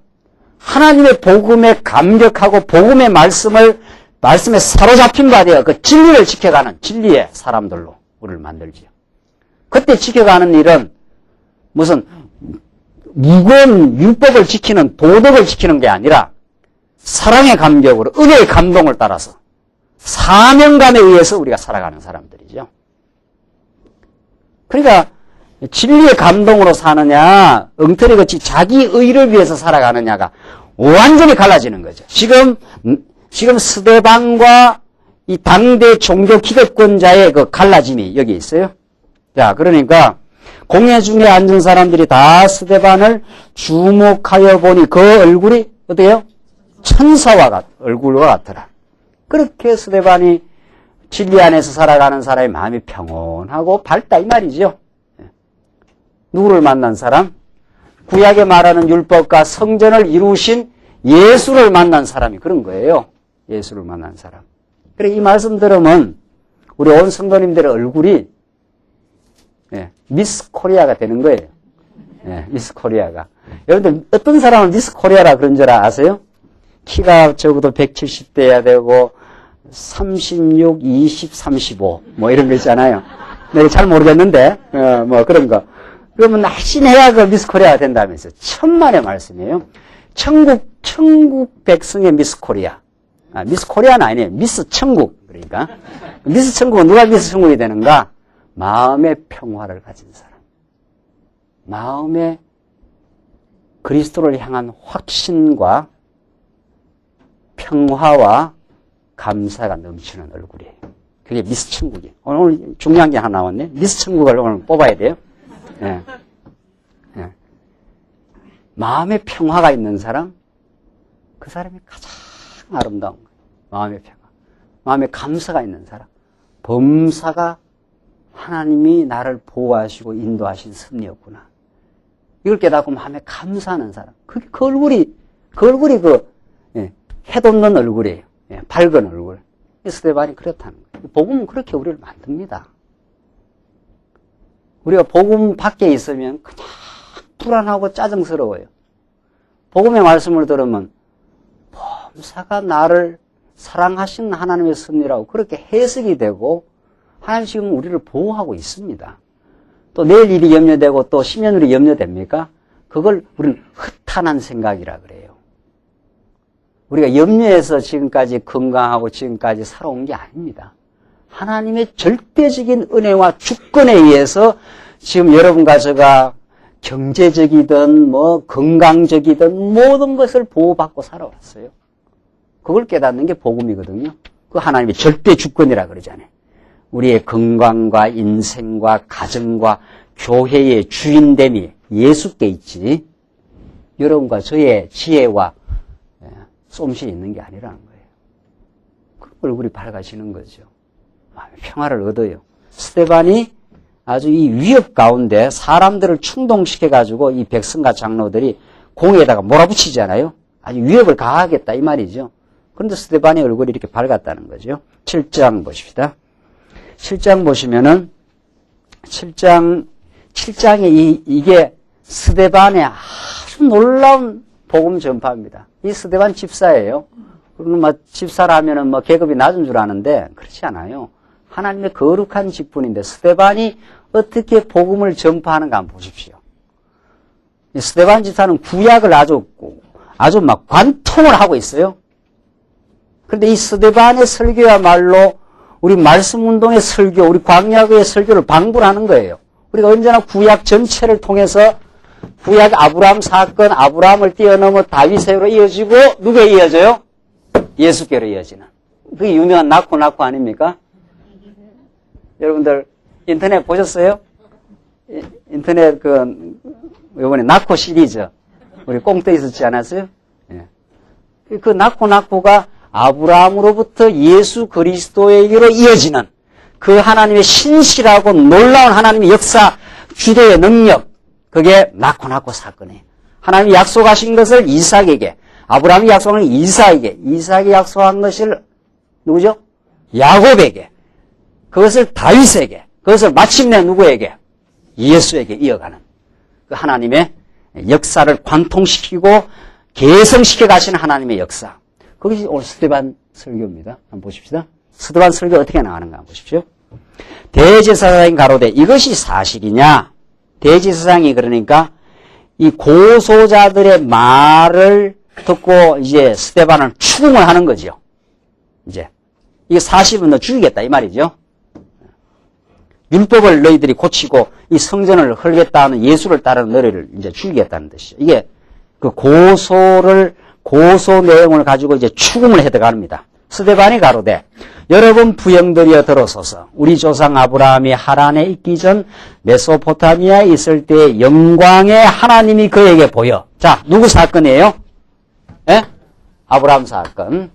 하나님의 복음에 감격하고 복음의 말씀에 사로잡힌 바 되어 그 진리를 지켜가는 진리의 사람들로 우리를 만들지요. 그때 지켜가는 일은 무슨 무거운 율법을 지키는 도덕을 지키는 게 아니라 사랑의 감격으로 은혜의 감동을 따라서 사명감에 의해서 우리가 살아가는 사람들이죠. 그러니까 진리의 감동으로 사느냐 엉터리같이 자기 의를 위해서 살아가느냐가 완전히 갈라지는 거죠. 지금 스데반과 이 당대 종교 기득권자의 그 갈라짐이 여기 있어요. 자, 그러니까 공회 중에 앉은 사람들이 다 스데반을 주목하여 보니 그 얼굴이 어때요? 천사와 얼굴과 같더라. 그렇게 스데반이 진리 안에서 살아가는 사람의 마음이 평온하고 밝다 이 말이죠. 누구를 만난 사람? 구약에 말하는 율법과 성전을 이루신 예수를 만난 사람이 그런 거예요. 예수를 만난 사람. 그래 이 말씀 들으면 우리 온 성도님들의 얼굴이 미스 코리아가 되는 거예요. 미스 코리아가. 여러분들 어떤 사람은 미스 코리아라 그런 줄 아세요? 키가 적어도 170대야 되고 36, 20, 35 뭐 이런 거 있잖아요. 내가 잘 모르겠는데 뭐 그런 거. 그러면 날씬해야 그 미스 코리아가 된다면서 천만의 말씀이에요. 천국 백성의 미스 코리아. 미스 코리아는 아니에요. 미스 천국. 그러니까 미스 천국은 누가 미스 천국이 되는가? 마음의 평화를 가진 사람. 마음의 그리스도를 향한 확신과 평화와 감사가 넘치는 얼굴이에요. 그게 미스 천국이에요. 오늘 중요한 게 하나 나왔네. 미스 천국을 오늘 뽑아야 돼요. 예. 마음의 평화가 있는 사람, 그 사람이 가장 가장 아름다운 거예요. 마음의 평화. 마음의 감사가 있는 사람. 범사가 하나님이 나를 보호하시고 인도하신 섭리였구나. 이걸 깨닫고 마음에 감사하는 사람. 그 얼굴이 해돋는 얼굴이에요. 예, 밝은 얼굴. 스데반이 그렇다는 거예요. 복음은 그렇게 우리를 만듭니다. 우리가 복음 밖에 있으면 그냥 불안하고 짜증스러워요. 복음의 말씀을 들으면 범사가 나를 사랑하시는 하나님의 섭리라고 그렇게 해석이 되고 하나님 지금 우리를 보호하고 있습니다. 또 내일 일이 염려되고 또 10년 후이 염려됩니까? 그걸 우리는 허탄한 생각이라 그래요. 우리가 염려해서 지금까지 건강하고 지금까지 살아온 게 아닙니다. 하나님의 절대적인 은혜와 주권에 의해서 지금 여러분과 제가 경제적이든 건강적이든 모든 것을 보호받고 살아왔어요. 그걸 깨닫는 게 복음이거든요. 그 하나님의 절대 주권이라 그러잖아요. 우리의 건강과 인생과 가정과 교회의 주인됨이 예수께 있지 여러분과 저의 지혜와 솜씨 있는 게 아니라는 거예요. 그 얼굴이 밝아지는 거죠. 평화를 얻어요. 스데반이 아주 이 위협 가운데 사람들을 충동시켜가지고 이 백성과 장로들이 공에다가 몰아붙이잖아요. 아주 위협을 가하겠다 이 말이죠. 그런데 스데반의 얼굴이 이렇게 밝았다는 거죠. 7장 보십시다. 7장 보시면은 7장에 이게 스데반의 아주 놀라운 복음 전파입니다. 이 스데반 집사예요. 그러면 집사라면은 계급이 낮은 줄 아는데 그렇지 않아요. 하나님의 거룩한 직분인데 스데반이 어떻게 복음을 전파하는가 한번 보십시오. 이 스데반 집사는 구약을 아주 막 관통을 하고 있어요. 그런데 이 스데반의 설교야말로 우리 말씀운동의 설교, 우리 광야교의 설교를 방불하는 거예요. 우리가 언제나 구약 전체를 통해서 구약 아브라함 사건, 아브라함을 뛰어넘어 다윗으로 이어지고 누구에 이어져요? 예수께로 이어지는. 그게 유명한 낳고 아닙니까? 여러분들 인터넷 보셨어요? 인터넷 요번에 낳고 시리즈 우리 꽁떠 있었지 않았어요? 예. 그 낳고가 아브라함으로부터 예수 그리스도에게로 이어지는 그 하나님의 신실하고 놀라운 하나님의 역사, 주도의 능력, 그게 낳고 사건이에요. 하나님이 약속하신 것을 이삭에게, 아브라함이 약속한 것을 이삭에게, 이삭이 약속한 것을 누구죠? 야곱에게, 그것을 다윗에게, 그것을 마침내 누구에게? 예수에게 이어가는 그 하나님의 역사를 관통시키고 개성시켜 가시는 하나님의 역사. 그것이 오늘 스데반 설교입니다. 한번 보십시다. 스데반 설교 어떻게 나가는가 한번 보십시오. 대제사장이 가로되 이것이 사실이냐? 대제사장이 그러니까 이 고소자들의 말을 듣고 이제 스데반을 추궁을 하는 거죠. 이제 이게 사실은 너 죽이겠다 이 말이죠. 율법을 너희들이 고치고 이 성전을 헐겠다 하는 예수를 따르는 너희를 이제 죽이겠다는 뜻이죠. 이게 그 고소 내용을 가지고 이제 추궁을 해 들어갑니다. 스데반이 가로되 여러분 부형들이여 들어서서 우리 조상 아브라함이 하란에 있기 전 메소포타미아에 있을 때 영광의 하나님이 그에게 보여. 자, 누구 사건이에요? 예? 아브라함 사건.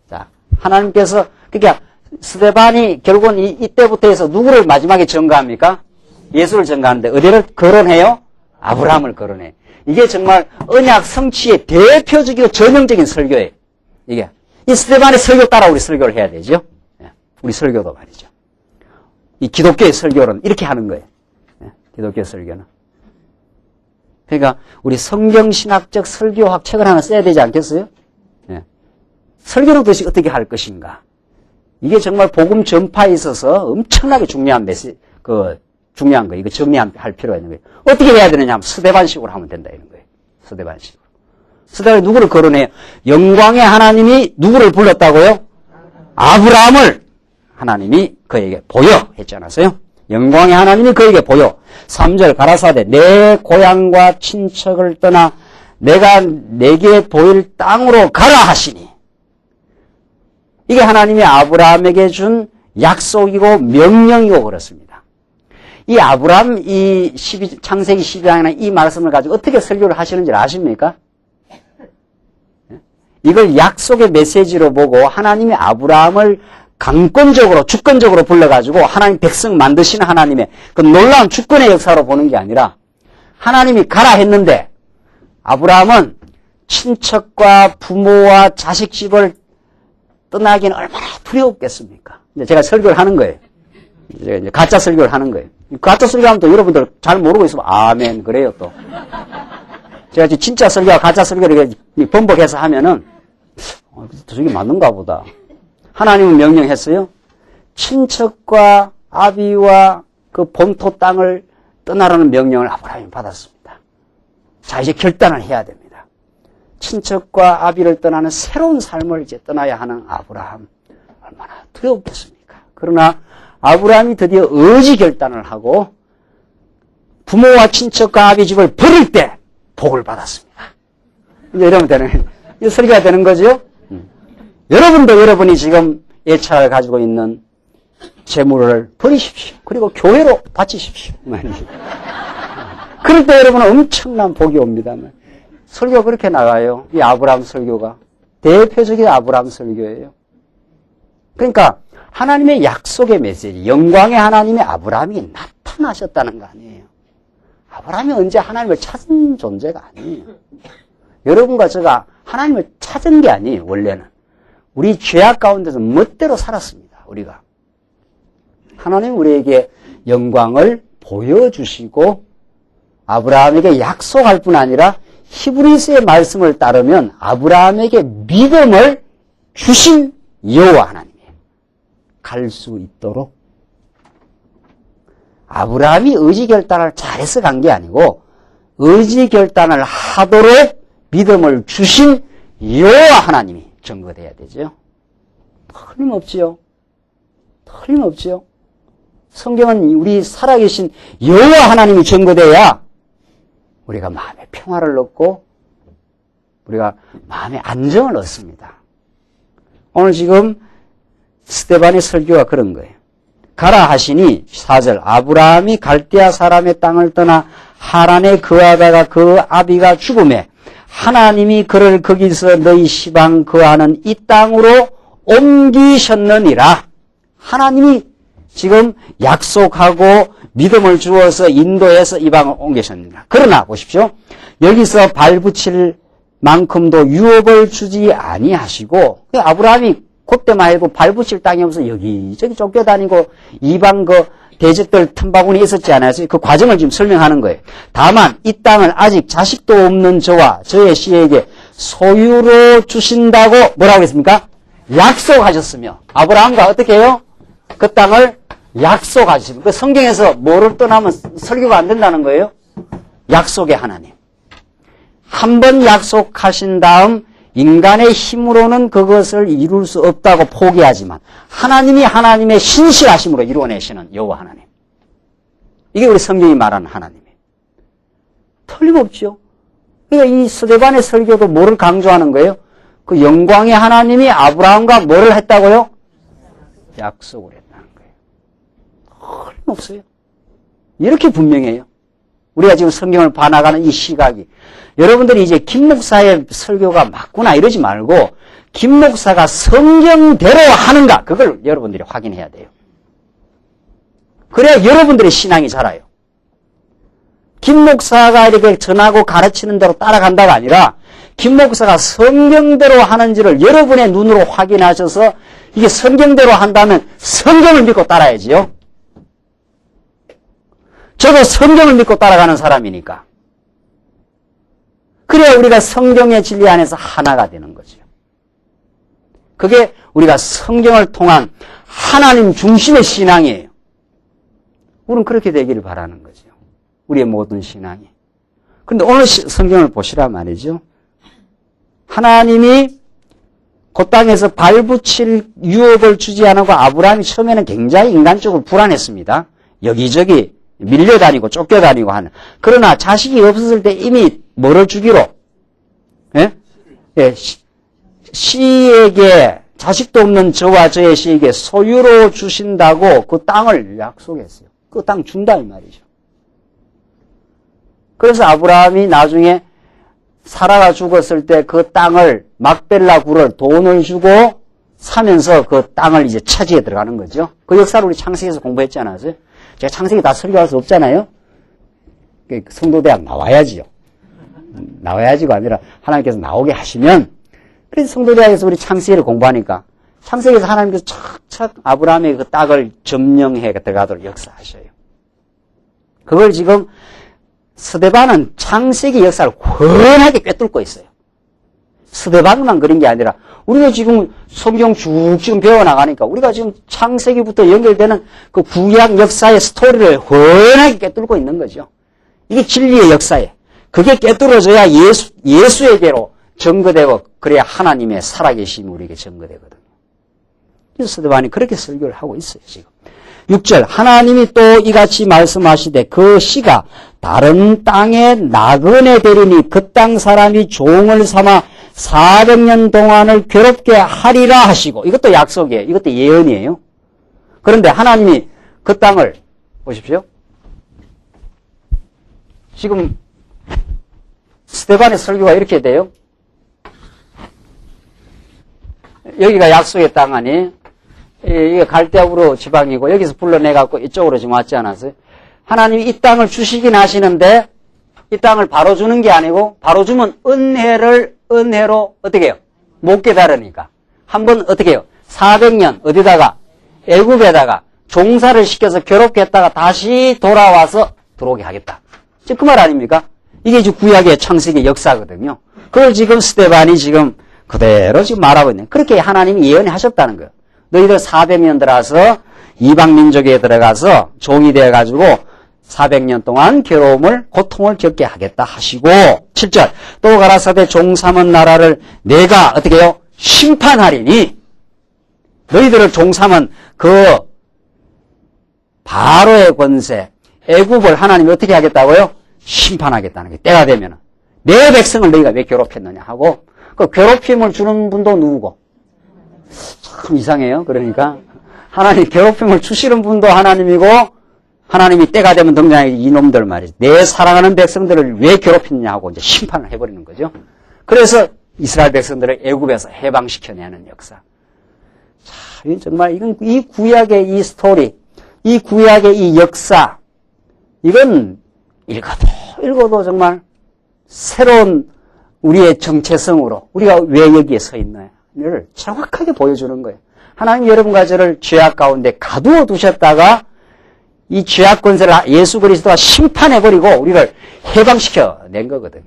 자, 하나님께서 그러니까 스데반이 결국은 이때부터 해서 누구를 마지막에 증거합니까? 예수를 증거하는데 어디를 거론해요? 아브라함을 거론해. 이게 정말 언약 성취의 대표적이고 전형적인 설교예요. 이게 이 스데반의 설교 따라 우리 설교를 해야 되죠. 우리 설교도 말이죠. 이 기독교의 설교는 이렇게 하는 거예요. 기독교 설교는. 그러니까 우리 성경신학적 설교학 책을 하나 써야 되지 않겠어요? 설교는 도대체 어떻게 할 것인가? 이게 정말 복음 전파에 있어서 엄청나게 중요한 중요한 거. 이거 정리할 필요가 있는 거예요. 어떻게 해야 되느냐 하면 스데반식으로 하면 된다 이런 거예요. 스데반식으로. 스데반이 누구를 거론해요? 영광의 하나님이 누구를 불렀다고요? 아브라함을 하나님이 그에게 보여 했지 않았어요? 영광의 하나님이 그에게 보여. 3절 가라사대 내 고향과 친척을 떠나 내가 내게 보일 땅으로 가라 하시니. 이게 하나님이 아브라함에게 준 약속이고 명령이고 그렇습니다. 이 아브라함 창세기 12장에는 이 말씀을 가지고 어떻게 설교를 하시는지 아십니까? 이걸 약속의 메시지로 보고 하나님이 아브라함을 강권적으로, 주권적으로 불러가지고 하나님 백성 만드시는 하나님의 그 놀라운 주권의 역사로 보는 게 아니라 하나님이 가라 했는데 아브라함은 친척과 부모와 자식 집을 떠나기는 얼마나 두려웠겠습니까? 이제 제가 설교를 하는 거예요. 제가 이제 가짜 설교를 하는 거예요. 가짜 설교하면 또 여러분들 잘 모르고 있으면 아멘 그래요 또. 제가 진짜 설교와 가짜 설교를 번복해서 하면은 저게 맞는가 보다. 하나님은 명령했어요. 친척과 아비와 그 본토 땅을 떠나라는 명령을 아브라함이 받았습니다. 자, 이제 결단을 해야 됩니다. 친척과 아비를 떠나는 새로운 삶을 이제 떠나야 하는 아브라함. 얼마나 두려웠겠습니까? 그러나 아브라함이 드디어 의지 결단을 하고 부모와 친척과 아비 집을 버릴 때 복을 받았습니다. 이제 이러면 되는, 이 설교가 되는 거죠? 여러분도 여러분이 지금 예차를 가지고 있는 재물을 버리십시오. 그리고 교회로 바치십시오. 그럴 때 여러분은 엄청난 복이 옵니다. 설교가 그렇게 나가요. 이 아브라함 설교가. 대표적인 아브라함 설교예요. 그러니까 하나님의 약속의 메시지, 영광의 하나님의 아브라함이 나타나셨다는 거 아니에요. 아브라함이 언제 하나님을 찾은 존재가 아니에요. 여러분과 제가 하나님을 찾은 게 아니에요, 원래는. 우리 죄악 가운데서 멋대로 살았습니다, 우리가. 하나님 우리에게 영광을 보여주시고 아브라함에게 약속할 뿐 아니라 히브리서의 말씀을 따르면 아브라함에게 믿음을 주신 여호와 하나님이에요. 갈 수 있도록. 아브라함이 의지결단을 잘해서 간 게 아니고 의지결단을 하도록 믿음을 주신 여호와 하나님이 증거돼야 되죠. 틀림없지요. 틀림없지요. 성경은 우리 살아계신 여호와 하나님이 증거돼야 우리가 마음에 평화를 얻고 우리가 마음에 안정을 얻습니다. 오늘 지금 스데반의 설교가 그런 거예요. 가라 하시니 4절 아브라함이 갈대아 사람의 땅을 떠나 하란에 거하다가 그 아비가 죽음에 하나님이 그를 거기서 너희 시방 거하는 이 땅으로 옮기셨느니라. 하나님이 지금 약속하고 믿음을 주어서 인도해서 이 방을 옮기셨느니라. 그러나 보십시오. 여기서 발붙일 만큼도 유업을 주지 아니하시고 아브라함이 그때만 해도 발붙일 땅이 없어서 여기저기 쫓겨다니고 이방 그 대적들 틈바구니 있었지 않아요? 그 과정을 지금 설명하는 거예요. 다만 이 땅을 아직 자식도 없는 저와 저의 씨에게 소유로 주신다고 뭐라고 했습니까? 약속하셨으며 아브라함과 어떻게 해요? 그 땅을 약속하셨습니다. 그 성경에서 뭐를 떠나면 설교가 안 된다는 거예요? 약속의 하나님. 한 번 약속하신 다음 인간의 힘으로는 그것을 이룰 수 없다고 포기하지만 하나님이 하나님의 신실하심으로 이루어내시는 여호와 하나님. 이게 우리 성경이 말하는 하나님이에요. 틀림없죠. 그러니까 이 스데반의 설교도 뭐를 강조하는 거예요? 그 영광의 하나님이 아브라함과 뭐를 했다고요? 약속을 했다는 거예요. 틀림없어요. 이렇게 분명해요. 우리가 지금 성경을 봐나가는 이 시각이. 여러분들이 이제 김 목사의 설교가 맞구나 이러지 말고 김 목사가 성경대로 하는가 그걸 여러분들이 확인해야 돼요. 그래야 여러분들의 신앙이 자라요. 김 목사가 이렇게 전하고 가르치는 대로 따라간다가 아니라 김 목사가 성경대로 하는지를 여러분의 눈으로 확인하셔서 이게 성경대로 한다면 성경을 믿고 따라야지요. 저도 성경을 믿고 따라가는 사람이니까. 그래야 우리가 성경의 진리 안에서 하나가 되는 거죠. 그게 우리가 성경을 통한 하나님 중심의 신앙이에요. 우리는 그렇게 되기를 바라는 거죠. 우리의 모든 신앙이. 그런데 오늘 성경을 보시라 말이죠. 하나님이 그 땅에서 발붙일 유업을 주지 않고 아브라함이 처음에는 굉장히 인간적으로 불안했습니다. 여기저기 밀려다니고 쫓겨다니고 하는. 그러나 자식이 없었을 때 이미 뭐를 주기로? 예? 예, 씨에게 자식도 없는 저와 저의 씨에게 소유로 주신다고 그 땅을 약속했어요. 그 땅 준다 이 말이죠. 그래서 아브라함이 나중에 사라가 죽었을 때 그 땅을 막벨라 굴을 돈을 주고 사면서 그 땅을 이제 차지해 들어가는 거죠. 그 역사를 우리 창세기에서 공부했지 않았어요? 제가 창세기 다 설교할 수 없잖아요. 성도대학 나와야지요. 나와야지가 아니라 하나님께서 나오게 하시면, 그래서 성도대학에서 우리 창세기를 공부하니까 창세기에서 하나님께서 척척 아브라함의 그 땅을 점령해 들어가도록 역사하셔요. 그걸 지금 스데반은 창세기 역사를 훤하게 꿰뚫고 있어요. 스데반만 그런 게 아니라 우리가 지금 성경 쭉 지금 배워나가니까 우리가 지금 창세기부터 연결되는 그 구약 역사의 스토리를 훤하게 꿰뚫고 있는 거죠. 이게 진리의 역사에. 그게 꿰뚫어져야 예수에게로 증거되고 그래야 하나님의 살아계심이 우리에게 증거되거든요. 그래서 스데반이 그렇게 설교를 하고 있어요, 지금. 6절, 하나님이 또 이같이 말씀하시되 그 씨가 다른 땅에 나그네 되리니 그 땅 사람이 종을 삼아 400년 동안을 괴롭게 하리라 하시고, 이것도 약속이에요. 이것도 예언이에요. 그런데 하나님이 그 땅을 보십시오. 지금 스데반의 설교가 이렇게 돼요. 여기가 약속의 땅 아니? 이게 갈대아우르 지방이고 여기서 불러내갖고 이쪽으로 지금 왔지 않았어요? 하나님이 이 땅을 주시긴 하시는데 이 땅을 바로 주는 게 아니고 바로 주면 은혜로 어떻게 해요? 못 깨달으니까. 한번 어떻게 해요? 400년 어디다가? 애굽에다가 종사를 시켜서 괴롭게 했다가 다시 돌아와서 들어오게 하겠다. 지금 그 말 아닙니까? 이게 지금 구약의 창세기 역사거든요. 그걸 지금 스데반이 지금 그대로 지금 말하고 있네. 그렇게 하나님이 예언하셨다는 거예요. 너희들 400년 들어가서 이방 민족에 들어가서 종이 되어가지고 400년 동안 괴로움을, 고통을 겪게 하겠다 하시고, 7절, 또 가라사대 종 삼은 나라를 내가 어떻게 해요? 심판하리니, 너희들을 종 삼은 그 바로의 권세, 애굽을 하나님이 어떻게 하겠다고요? 심판하겠다는 게 때가 되면 내 백성을 너희가 왜 괴롭혔느냐 하고, 그 괴롭힘을 주는 분도 누구고? 참 이상해요. 그러니까 하나님 괴롭힘을 주시는 분도 하나님이고 하나님이 때가 되면 등장하는 이놈들 말이죠. 내 사랑하는 백성들을 왜 괴롭히느냐 하고 이제 심판을 해버리는 거죠. 그래서 이스라엘 백성들을 애굽에서 해방시켜내는 역사. 자, 정말 이건 이 구약의 이 스토리, 이 구약의 이 역사, 이건 읽어도 정말 새로운 우리의 정체성으로 우리가 왜 여기에 서 있나를 정확하게 보여주는 거예요. 하나님 여러분과 저를 죄악 가운데 가두어 두셨다가 이 죄악 권세를 예수 그리스도가 심판해버리고 우리를 해방시켜낸 거거든요.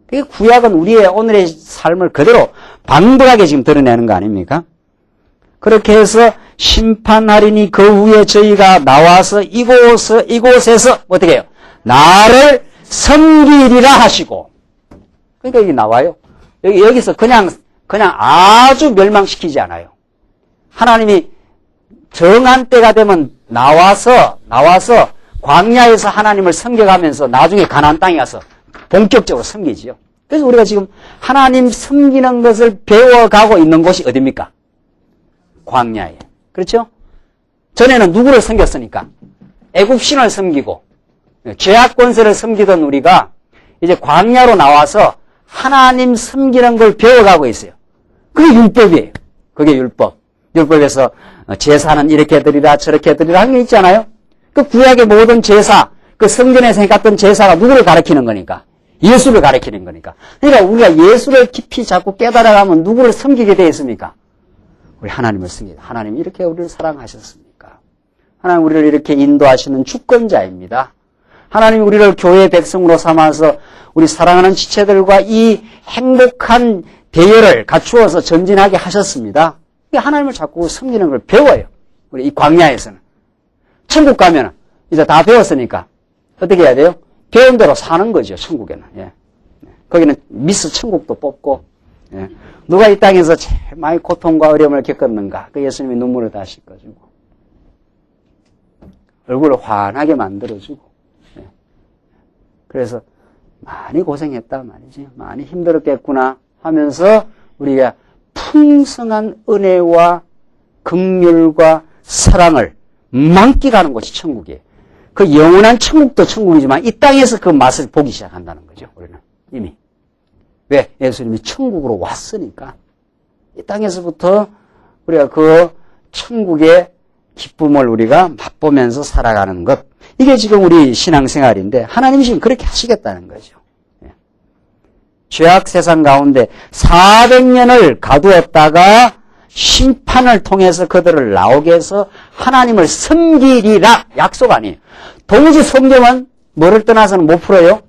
그게 구약은 우리의 오늘의 삶을 그대로 방불하게 지금 드러내는 거 아닙니까? 그렇게 해서 심판하리니 그 후에 저희가 나와서 이곳에서 어떻게 해요? 나를 섬기리라 하시고. 그러니까 여기 나와요. 여기서 그냥 아주 멸망시키지 않아요. 하나님이 정한 때가 되면 나와서 광야에서 하나님을 섬겨가면서 나중에 가나안 땅에 가서 본격적으로 섬기지요. 그래서 우리가 지금 하나님 섬기는 것을 배워가고 있는 곳이 어디입니까? 광야에. 그렇죠? 전에는 누구를 섬겼으니까? 애굽신을 섬기고 죄악 권세를 섬기던 우리가 이제 광야로 나와서 하나님 섬기는 걸 배워가고 있어요. 그게 율법이에요. 그게 율법. 율법에서 제사는 이렇게 드리라 저렇게 드리라 하는 게 있잖아요. 그 구약의 모든 제사, 그 성전에서 해갔던 제사가 누구를 가리키는 거니까? 예수를 가리키는 거니까. 그러니까 우리가 예수를 깊이 자꾸 깨달아가면 누구를 섬기게 되어 있습니까? 우리 하나님을 섬깁니다. 하나님이 이렇게 우리를 사랑하셨습니까? 하나님 우리를 이렇게 인도하시는 주권자입니다. 하나님이 우리를 교회의 백성으로 삼아서 우리 사랑하는 지체들과 이 행복한 대열을 갖추어서 전진하게 하셨습니다. 하나님을 자꾸 섬기는 걸 배워요. 우리 이 광야에서는. 천국 가면은 이제 다 배웠으니까 어떻게 해야 돼요? 배운 대로 사는 거죠. 천국에는. 예. 거기는 미스 천국도 뽑고. 예. 누가 이 땅에서 제일 많이 고통과 어려움을 겪었는가? 그 예수님이 눈물을 다 씻어주고 얼굴을 환하게 만들어주고. 예. 그래서 많이 고생했다 말이지. 많이 힘들었겠구나 하면서 우리가 풍성한 은혜와 긍휼과 사랑을 만끽하는 곳이 천국이에요. 그 영원한 천국도 천국이지만 이 땅에서 그 맛을 보기 시작한다는 거죠. 우리는 이미. 왜? 예수님이 천국으로 왔으니까. 이 땅에서부터 우리가 그 천국의 기쁨을 우리가 맛보면서 살아가는 것. 이게 지금 우리 신앙생활인데 하나님이 지금 그렇게 하시겠다는 거죠. 죄악 세상 가운데 400년을 가두었다가 심판을 통해서 그들을 나오게 해서 하나님을 섬기리라. 약속 아니에요. 도무지 섬기면 뭐를 떠나서는 못 풀어요?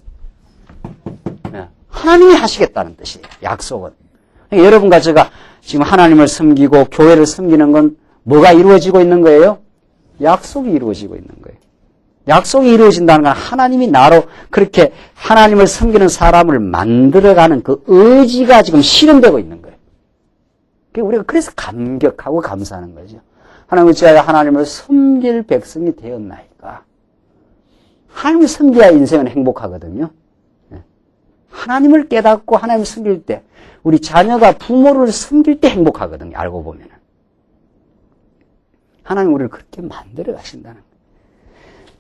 하나님이 하시겠다는 뜻이에요. 약속은. 그러니까 여러분과 제가 지금 하나님을 섬기고 교회를 섬기는 건 뭐가 이루어지고 있는 거예요? 약속이 이루어지고 있는 거예요. 약속이 이루어진다는 건 하나님이 나로 그렇게 하나님을 섬기는 사람을 만들어가는 그 의지가 지금 실현되고 있는 거예요. 우리가 그래서 감격하고 감사하는 거죠. 하나님 어찌하여 하나님을 섬길 백성이 되었나이까. 하나님을 섬겨야 인생은 행복하거든요. 하나님을 깨닫고 하나님을 섬길 때 우리 자녀가 부모를 섬길 때 행복하거든요. 알고 보면. 하나님 우리를 그렇게 만들어 가신다는 거예요.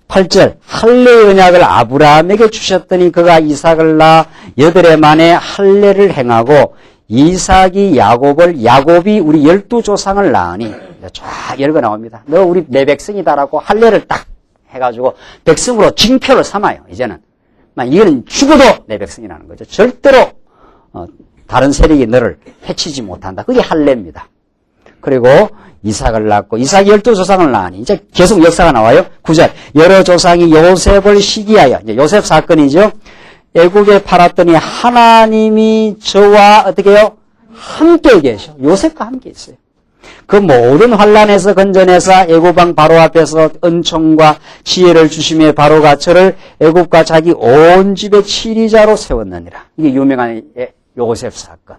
8절 할례의 언약을 아브라함에게 주셨더니 그가 이삭을 낳아 8해 만에 할례를 행하고 이삭이 야곱이 우리 12조상을 낳으니 쫙 열거 나옵니다. 너 우리 내 백성이다라고 할례를 딱 해가지고 백성으로 징표를 삼아요. 이제는 이거는 죽어도 내 백성이라는 거죠. 절대로 다른 세력이 너를 해치지 못한다. 그게 할례입니다. 그리고 이삭을 낳고 이삭이 12조상을 낳으니 이제 계속 역사가 나와요. 9절 여러 조상이 요셉을 시기하여 이제 요셉 사건이죠. 애굽에 팔았더니 하나님이 저와 어떻게 해요? 함께 계셔. 요셉과 함께 있어요. 그 모든 환난에서 건져내사 애굽왕 바로 앞에서 은총과 지혜를 주심에 바로가 저를 애굽과 자기 온 집의 치리자로 세웠느니라. 이게 유명한 요셉 사건.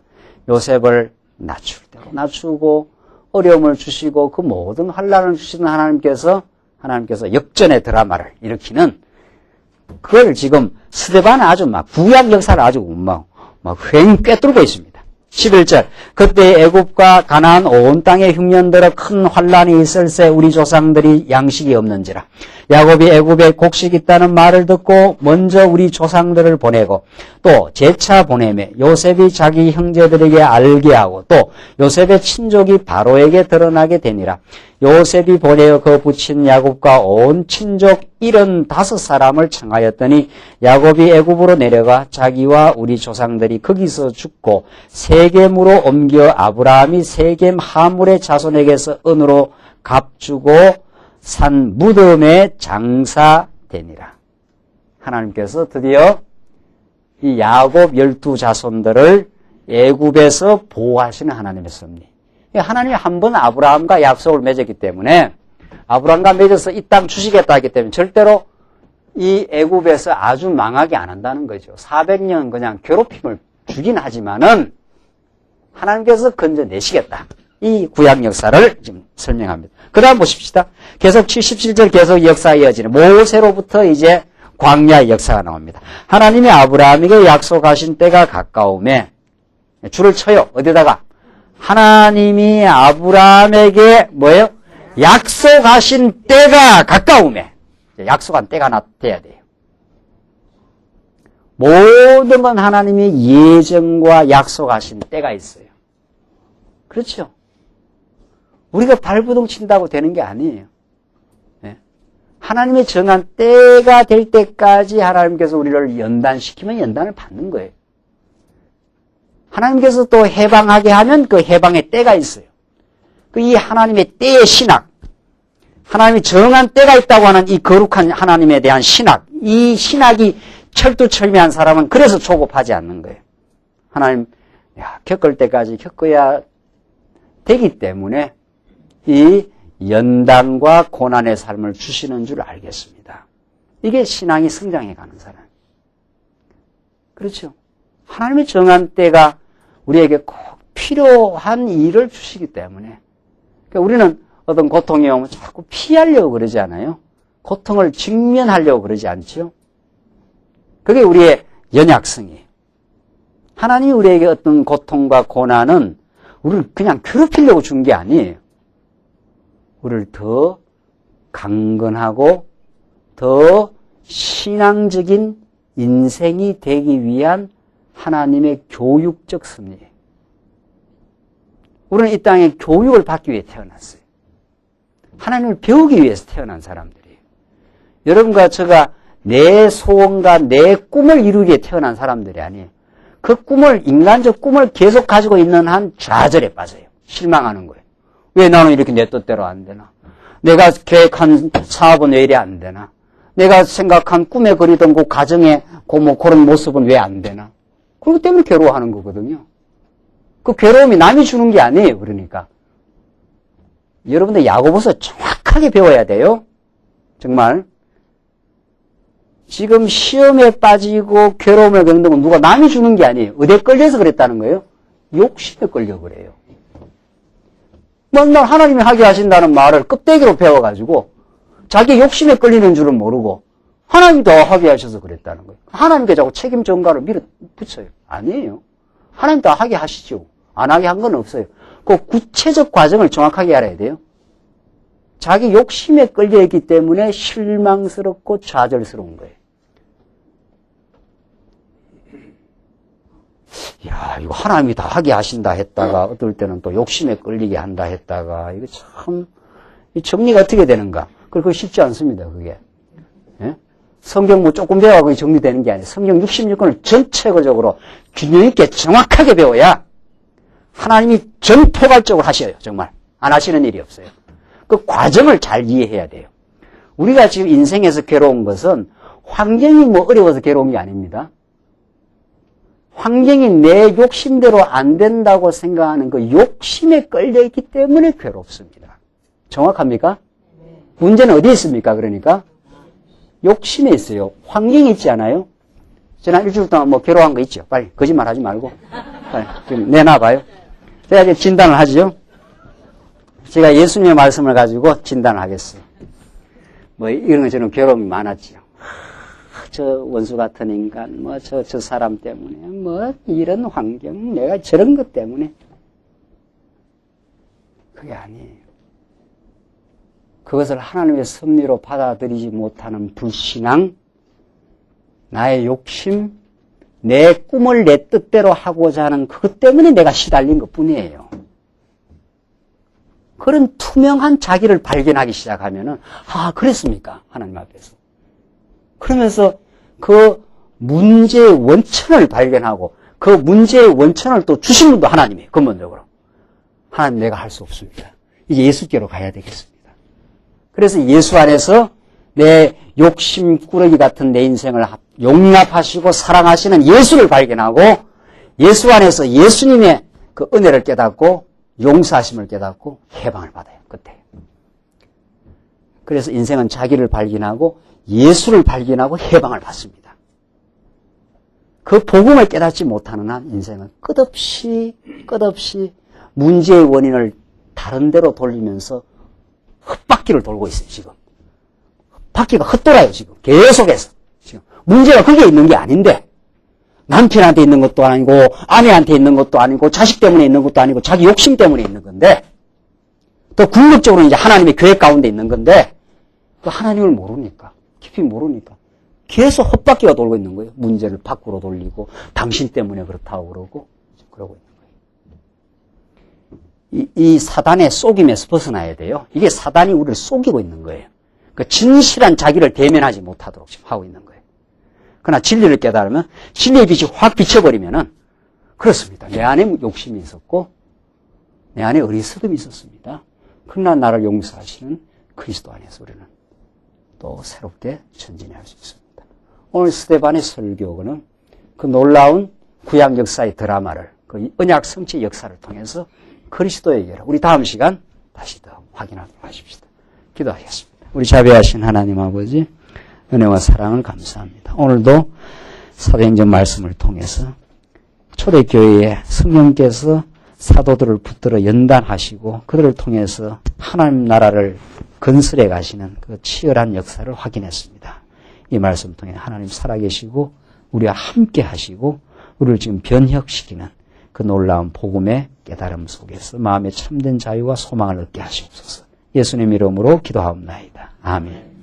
요셉을 낮출 대로 낮추고 어려움을 주시고 그 모든 환난을 주시는 하나님께서 역전의 드라마를 일으키는 그걸 지금 스데반은 아주 구약 역사를 아주 휑 꿰뚫고 있습니다. 11절 그때 애굽과 가나안 온 땅에 흉년들어 큰 환난이 있을새 우리 조상들이 양식이 없는지라. 야곱이 애굽에 곡식이 있다는 말을 듣고 먼저 우리 조상들을 보내고 또 재차 보내매 요셉이 자기 형제들에게 알게 하고 또 요셉의 친족이 바로에게 드러나게 되니라. 요셉이 보내어 그 부친 야곱과 온 친족 75사람을 청하였더니 야곱이 애굽으로 내려가 자기와 우리 조상들이 거기서 죽고 세겜으로 옮겨 아브라함이 세겜 하물의 자손에게서 은으로 값주고 산 무덤에 장사되니라. 하나님께서 드디어 이 야곱 12자손들을 애굽에서 보호하시는 하나님의 섭리. 하나님이 한 번 아브라함과 약속을 맺었기 때문에 아브라함과 맺어서 이 땅 주시겠다 했기 때문에 절대로 이 애굽에서 아주 망하게 안 한다는 거죠. 400년 그냥 괴롭힘을 주긴 하지만은 하나님께서 건져내시겠다. 이 구약 역사를 지금 설명합니다. 그 다음 보십시다. 계속 77절 계속 역사가 이어지는 모세로부터 이제 광야의 역사가 나옵니다. 하나님이 아브라함에게 약속하신 때가 가까움에 줄을 쳐요. 어디다가? 하나님이 아브라함에게 뭐예요? 약속하신 때가 가까움에. 약속한 때가 돼야 돼요. 모든 건 하나님이 예정과 약속하신 때가 있어요. 그렇죠? 우리가 발버둥 친다고 되는 게 아니에요. 네? 하나님의 정한 때가 될 때까지 하나님께서 우리를 연단시키면 연단을 받는 거예요. 하나님께서 또 해방하게 하면 그 해방의 때가 있어요. 이 하나님의 때의 신학, 하나님이 정한 때가 있다고 하는 이 거룩한 하나님에 대한 신학, 이 신학이 철두철미한 사람은 그래서 조급하지 않는 거예요. 하나님, 겪을 때까지 겪어야 되기 때문에 이 연단과 고난의 삶을 주시는 줄 알겠습니다. 이게 신앙이 성장해가는 사람. 그렇죠? 하나님의 정한 때가 우리에게 꼭 필요한 일을 주시기 때문에 그러니까 우리는 어떤 고통이 오면 자꾸 피하려고 그러지 않아요? 고통을 직면하려고 그러지 않죠? 그게 우리의 연약성이에요. 하나님이 우리에게 어떤 고통과 고난은 우리를 그냥 괴롭히려고 준 게 아니에요. 우리를 더 강건하고 더 신앙적인 인생이 되기 위한 하나님의 교육적 섭리예요. 우리는 이 땅에 교육을 받기 위해 태어났어요. 하나님을 배우기 위해서 태어난 사람들이에요. 여러분과 제가 내 소원과 내 꿈을 이루기 위해 태어난 사람들이 아니에요. 그 꿈을, 인간적 꿈을 계속 가지고 있는 한 좌절에 빠져요. 실망하는 거예요. 왜 나는 이렇게 내 뜻대로 안 되나? 내가 계획한 사업은 왜 이래 안 되나? 내가 생각한 꿈에 그리던 그 가정의 그런 모습은 왜 안 되나? 그렇기 때문에 괴로워하는 거거든요. 그 괴로움이 남이 주는 게 아니에요. 그러니까. 여러분들 야고보서 정확하게 배워야 돼요. 정말. 지금 시험에 빠지고 괴로움을 겪는 건 누가 남이 주는 게 아니에요. 어디에 끌려서 그랬다는 거예요? 욕심에 끌려 그래요. 맨날 하나님이 하게 하신다는 말을 껍데기로 배워가지고 자기 욕심에 끌리는 줄은 모르고 하나님이 더 하게 하셔서 그랬다는 거예요. 하나님께 자꾸 책임 전가를 밀어붙여요. 아니에요. 하나님 다 하게 하시죠. 안 하게 한 건 없어요. 그 구체적 과정을 정확하게 알아야 돼요. 자기 욕심에 끌려있기 때문에 실망스럽고 좌절스러운 거예요. 야, 이거 하나님이 다 하게 하신다 했다가 어떨 때는 또 욕심에 끌리게 한다 했다가 이거 참 이 정리가 어떻게 되는가? 그거 쉽지 않습니다. 그게. 예? 성경 뭐 조금 배워가고 정리되는 게 아니에요. 성경 66권을 전체적으로 균형 있게 정확하게 배워야 하나님이 전포괄적으로 하셔요. 정말. 안 하시는 일이 없어요. 그 과정을 잘 이해해야 돼요. 우리가 지금 인생에서 괴로운 것은 환경이 뭐 어려워서 괴로운 게 아닙니다. 환경이 내 욕심대로 안 된다고 생각하는 그 욕심에 끌려있기 때문에 괴롭습니다. 정확합니까? 문제는 어디에 있습니까? 그러니까 욕심에 있어요. 환경이 있지 않아요? 지난 일주일 동안 뭐 괴로워한 거 있죠? 빨리 거짓말 하지 말고 빨리 좀 내놔봐요. 제가 이제 진단을 하죠. 제가 예수님의 말씀을 가지고 진단을 하겠어요. 뭐 이런 거 저는 괴로움이 많았지요. 저 원수 같은 인간, 뭐 저 사람 때문에, 뭐 이런 환경, 내가 저런 것 때문에. 그게 아니에요. 그것을 하나님의 섭리로 받아들이지 못하는 불신앙, 나의 욕심, 내 꿈을 내 뜻대로 하고자 하는 그것 때문에 내가 시달린 것 뿐이에요. 그런 투명한 자기를 발견하기 시작하면은, 아, 그랬습니까? 하나님 앞에서. 그러면서 그 문제의 원천을 발견하고 그 문제의 원천을 또 주신 분도 하나님이에요. 근본적으로. 하나님 내가 할 수 없습니다. 이제 예수께로 가야 되겠습니다. 그래서 예수 안에서 내 욕심 꾸러기 같은 내 인생을 용납하시고 사랑하시는 예수를 발견하고 예수 안에서 예수님의 그 은혜를 깨닫고 용서하심을 깨닫고 해방을 받아요. 그때. 그래서 인생은 자기를 발견하고 예수를 발견하고 해방을 받습니다. 그 복음을 깨닫지 못하는 한 인생은 끝없이 문제의 원인을 다른 데로 돌리면서 헛바퀴를 돌고 있어요. 지금 바퀴가 헛돌아요. 지금 계속해서 지금 문제가 거기에 있는 게 아닌데 남편한테 있는 것도 아니고 아내한테 있는 것도 아니고 자식 때문에 있는 것도 아니고 자기 욕심 때문에 있는 건데 더 궁극적으로 이제 하나님의 계획 가운데 있는 건데 그 하나님을 모르니까 깊이 모르니까 계속 헛바퀴가 돌고 있는 거예요. 문제를 밖으로 돌리고 당신 때문에 그렇다고 그러고 그러고 있는 거예요. 이 사단의 속임에서 벗어나야 돼요. 이게 사단이 우리를 속이고 있는 거예요. 그 진실한 자기를 대면하지 못하도록 지금 하고 있는 거예요. 그러나 진리를 깨달으면 진리의 빛이 확 비춰버리면은 그렇습니다. 내 안에 욕심이 있었고 내 안에 어리석음이 있었습니다. 그러나 나를 용서하시는 그리스도 안에서 우리는 또 새롭게 전진할 수 있습니다. 오늘 스데반의 설교는 그 놀라운 구약 역사의 드라마를 그 언약 성취 역사를 통해서 그리스도에게로 우리 다음 시간 다시 더 확인하도록 하십시다. 기도하겠습니다. 우리 자비하신 하나님 아버지 은혜와 사랑을 감사합니다. 오늘도 사도행전 말씀을 통해서 초대교회에 성령께서 사도들을 붙들어 연단하시고 그들을 통해서 하나님 나라를 건설해 가시는 그 치열한 역사를 확인했습니다. 이 말씀 통해 하나님 살아계시고 우리와 함께 하시고 우리를 지금 변혁시키는 그 놀라운 복음의 깨달음 속에서 마음의 참된 자유와 소망을 얻게 하시옵소서. 예수님 이름으로 기도하옵나이다. 아멘.